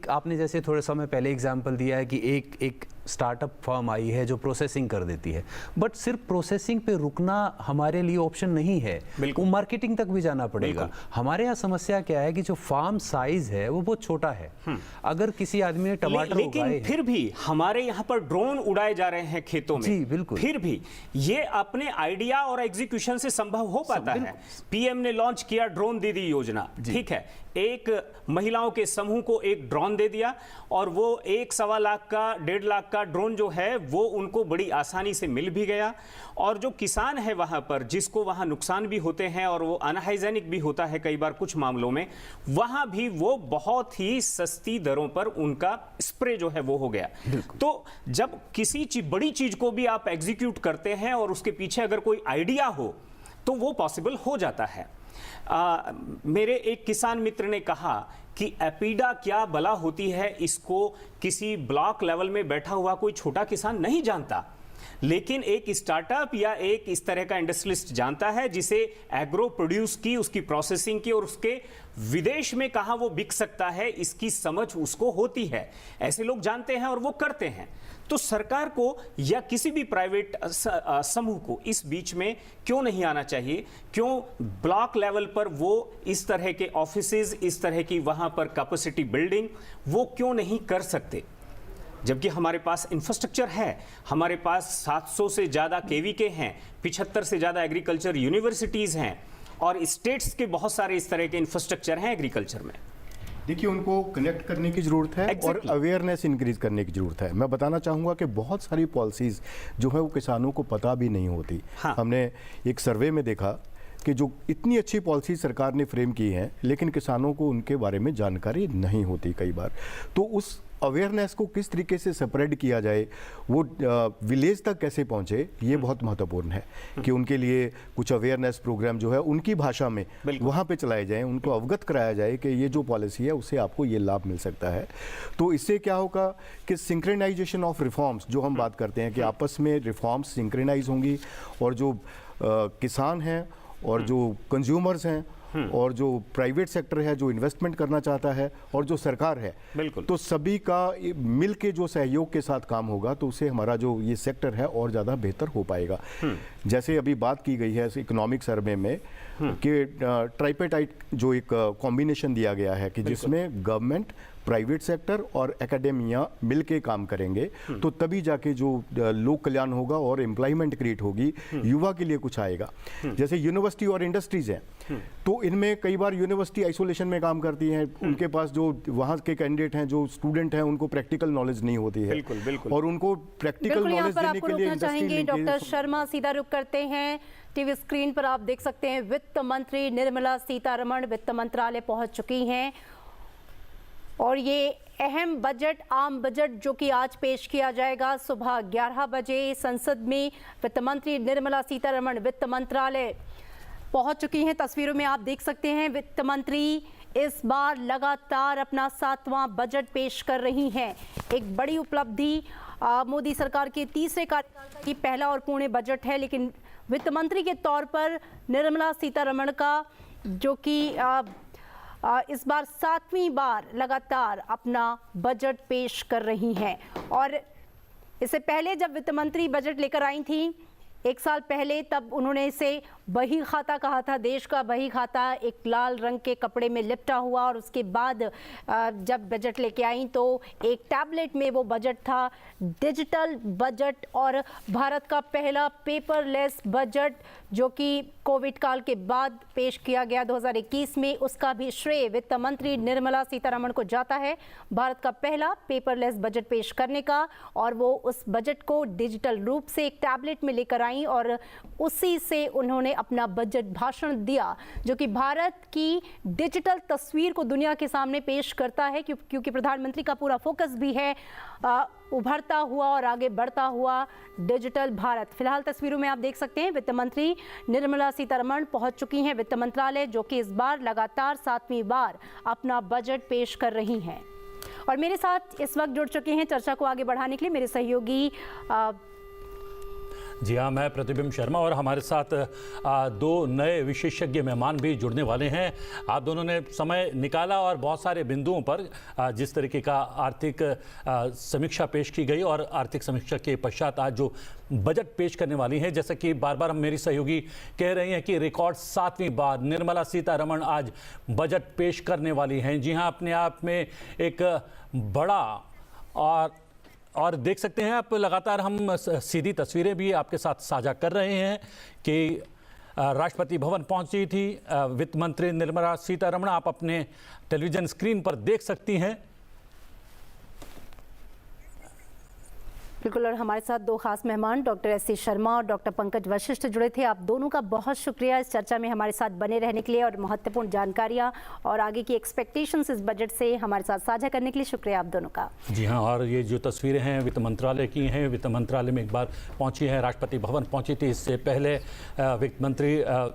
आपने जैसे थोड़े समय पहले एग्जांपल दिया है कि एक स्टार्टअप फर्म आई है जो प्रोसेसिंग कर देती है, बट सिर्फ प्रोसेसिंग पे रुकना हमारे लिए ऑप्शन नहीं है, वो मार्केटिंग तक भी जाना पड़ेगा। हमारे यहाँ समस्या क्या है कि जो फार्म साइज है वो बहुत छोटा है। अगर किसी आदमी ने टमाटर लेकिन फिर भी हमारे यहाँ पर ड्रोन उड़ाए जा रहे हैं खेतों में। जी बिल्कुल। फिर भी ये अपने आइडिया और एग्जीक्यूशन से संभव हो पाता है। PM ने लॉन्च किया ड्रोन दीदी योजना, ठीक है, एक महिलाओं के समूह को एक ड्रोन दे दिया और वो 1-1.25 लाख का 1.5 लाख का ड्रोन जो है वो उनको बड़ी आसानी से मिल भी गया। और जो किसान है वहां पर, जिसको वहां नुकसान भी होते हैं और वो अनहाइजेनिक भी होता है कई बार कुछ मामलों में, वहां भी वो बहुत ही सस्ती दरों पर उनका स्प्रे जो है वो हो गया। तो जब किसी बड़ी चीज को भी आप एग्जीक्यूट करते हैं और उसके पीछे अगर कोई आइडिया हो तो वो पॉसिबल हो जाता है। मेरे एक किसान मित्र ने कहा कि एपीडा क्या बला होती है, इसको किसी ब्लॉक लेवल में बैठा हुआ कोई छोटा किसान नहीं जानता, लेकिन एक स्टार्टअप या एक इस तरह का इंडस्ट्रियलिस्ट जानता है जिसे एग्रो प्रोड्यूस की, उसकी प्रोसेसिंग की और उसके विदेश में कहां वो बिक सकता है इसकी समझ उसको होती है। ऐसे लोग जानते हैं और वो करते हैं। तो सरकार को या किसी भी प्राइवेट समूह को इस बीच में क्यों नहीं आना चाहिए? क्यों ब्लॉक लेवल पर वो इस तरह के ऑफिसेज, इस तरह की वहां पर कैपेसिटी बिल्डिंग वो क्यों नहीं कर सकते? जबकि हमारे पास इंफ्रास्ट्रक्चर है, हमारे पास 700 से ज़्यादा KVK हैं, 75 से ज़्यादा एग्रीकल्चर यूनिवर्सिटीज़ हैं और स्टेट्स के बहुत सारे इस तरह के इंफ्रास्ट्रक्चर हैं एग्रीकल्चर में। देखिए, उनको कनेक्ट करने की ज़रूरत है और अवेयरनेस इंक्रीज करने की ज़रूरत है। मैं बताना चाहूँगा कि बहुत सारी पॉलिसीज़ जो है वो किसानों को पता भी नहीं होती। हमने एक सर्वे में देखा कि जो इतनी अच्छी पॉलिसी सरकार ने फ्रेम की है लेकिन किसानों को उनके बारे में जानकारी नहीं होती कई बार। तो उस अवेयरनेस को किस तरीके से स्प्रेड किया जाए, वो विलेज तक कैसे पहुंचे, ये बहुत महत्वपूर्ण है कि उनके लिए कुछ अवेयरनेस प्रोग्राम जो है उनकी भाषा में वहाँ पे चलाए जाएं, उनको अवगत कराया जाए कि ये जो पॉलिसी है उससे आपको ये लाभ मिल सकता है। तो इससे क्या होगा कि सिंक्रोनाइजेशन ऑफ रिफॉर्म्स जो हम बात करते हैं कि आपस में रिफॉर्म्स सिंक्रोनाइज होंगी और जो किसान हैं और जो कंज्यूमर्स हैं और जो प्राइवेट सेक्टर है जो इन्वेस्टमेंट करना चाहता है और जो सरकार है, बिल्कुल, तो सभी का मिल के जो सहयोग के साथ काम होगा तो उससे हमारा जो ये सेक्टर है और ज़्यादा बेहतर हो पाएगा। जैसे अभी बात की गई है इकोनॉमिक सर्वे में कि ट्राइपेटाइट जो एक कॉम्बिनेशन दिया गया है कि जिसमें गवर्नमेंट, प्राइवेट सेक्टर और एकेडेमिया मिलके काम करेंगे तो तभी जाके जो लोक कल्याण होगा और एम्प्लॉयमेंट क्रिएट होगी, युवा के लिए कुछ आएगा। जैसे यूनिवर्सिटी और इंडस्ट्रीज हैं तो इनमें कई बार यूनिवर्सिटी आइसोलेशन में काम करती हैं, उनके पास जो वहाँ के कैंडिडेट हैं, जो स्टूडेंट हैं, उनको प्रैक्टिकल नॉलेज नहीं होती है। बिल्कुल, बिल्कुल। और उनको प्रैक्टिकल नॉलेज देने के लिए चाहेंगे डॉक्टर शर्मा, सीधा रुख करते हैं। टीवी स्क्रीन पर आप देख सकते हैं वित्त मंत्री निर्मला सीतारमण वित्त मंत्रालय पहुंच चुकी हैं और ये अहम बजट, आम बजट जो कि आज पेश किया जाएगा सुबह 11 बजे संसद में, वित्त मंत्री निर्मला सीतारमण वित्त मंत्रालय पहुंच चुकी हैं। तस्वीरों में आप देख सकते हैं वित्त मंत्री इस बार लगातार अपना 7वां बजट पेश कर रही हैं। एक बड़ी उपलब्धि मोदी सरकार के तीसरे कार्यकाल का ये पहला और पूर्ण बजट है, लेकिन वित्त मंत्री के तौर पर निर्मला सीतारमण का जो कि इस बार 7वीं बार लगातार अपना बजट पेश कर रही हैं। और इससे पहले जब वित्त मंत्री बजट लेकर आई थी 1 साल पहले, तब उन्होंने इसे बही खाता कहा था। देश का बही खाता एक लाल रंग के कपड़े में लिपटा हुआ, और उसके बाद जब बजट लेके आई तो एक टैबलेट में वो बजट था, डिजिटल बजट और भारत का पहला पेपरलेस बजट जो कि कोविड काल के बाद पेश किया गया 2021 में। उसका भी श्रेय वित्त मंत्री निर्मला सीतारमण को जाता है, भारत का पहला पेपरलेस बजट पेश करने का। और वो उस बजट को डिजिटल रूप से एक टैबलेट में लेकर आई और उसी से उन्होंने अपना बजट भाषण दिया, जो कि भारत की डिजिटल तस्वीर को दुनिया के सामने पेश करता है, क्योंकि प्रधानमंत्री का पूरा फोकस भी है उभरता हुआ और आगे बढ़ता हुआ डिजिटल भारत। फिलहाल तस्वीरों में आप देख सकते हैं वित्त मंत्री निर्मला सीतारमण पहुंच चुकी हैं वित्त मंत्रालय, जो कि इस बार लगातार 7वीं बार अपना बजट पेश कर रही हैं। और मेरे साथ इस वक्त जुड़ चुके हैं चर्चा को आगे बढ़ाने के लिए मेरे सहयोगी जी हाँ, मैं प्रतिबिंब शर्मा और हमारे साथ 2 नए विशेषज्ञ मेहमान भी जुड़ने वाले हैं। आप दोनों ने समय निकाला और बहुत सारे बिंदुओं पर जिस तरीके का आर्थिक समीक्षा पेश की गई और आर्थिक समीक्षा के पश्चात आज जो बजट पेश करने वाली हैं, जैसा कि बार बार हम मेरी सहयोगी कह रही हैं कि रिकॉर्ड 7वीं बार निर्मला सीतारमण आज बजट पेश करने वाली हैं। जी हाँ, अपने आप में एक बड़ा और देख सकते हैं आप, लगातार हम सीधी तस्वीरें भी आपके साथ साझा कर रहे हैं कि राष्ट्रपति भवन पहुंची थी वित्त मंत्री निर्मला सीतारमण। आप अपने टेलीविजन स्क्रीन पर देख सकती हैं। बिल्कुल, और हमारे साथ 2 खास मेहमान डॉक्टर एस सी शर्मा और डॉक्टर पंकज वशिष्ठ जुड़े थे। आप दोनों का बहुत शुक्रिया इस चर्चा में हमारे साथ बने रहने के लिए और महत्वपूर्ण जानकारियां और आगे की एक्सपेक्टेशंस इस बजट से हमारे साथ साझा करने के लिए शुक्रिया आप दोनों का। जी हाँ, और ये जो तस्वीरें हैं वित्त मंत्रालय की हैं, वित्त मंत्रालय में एक बार पहुंची है, राष्ट्रपति भवन पहुंची थी। इससे पहले वित्त मंत्री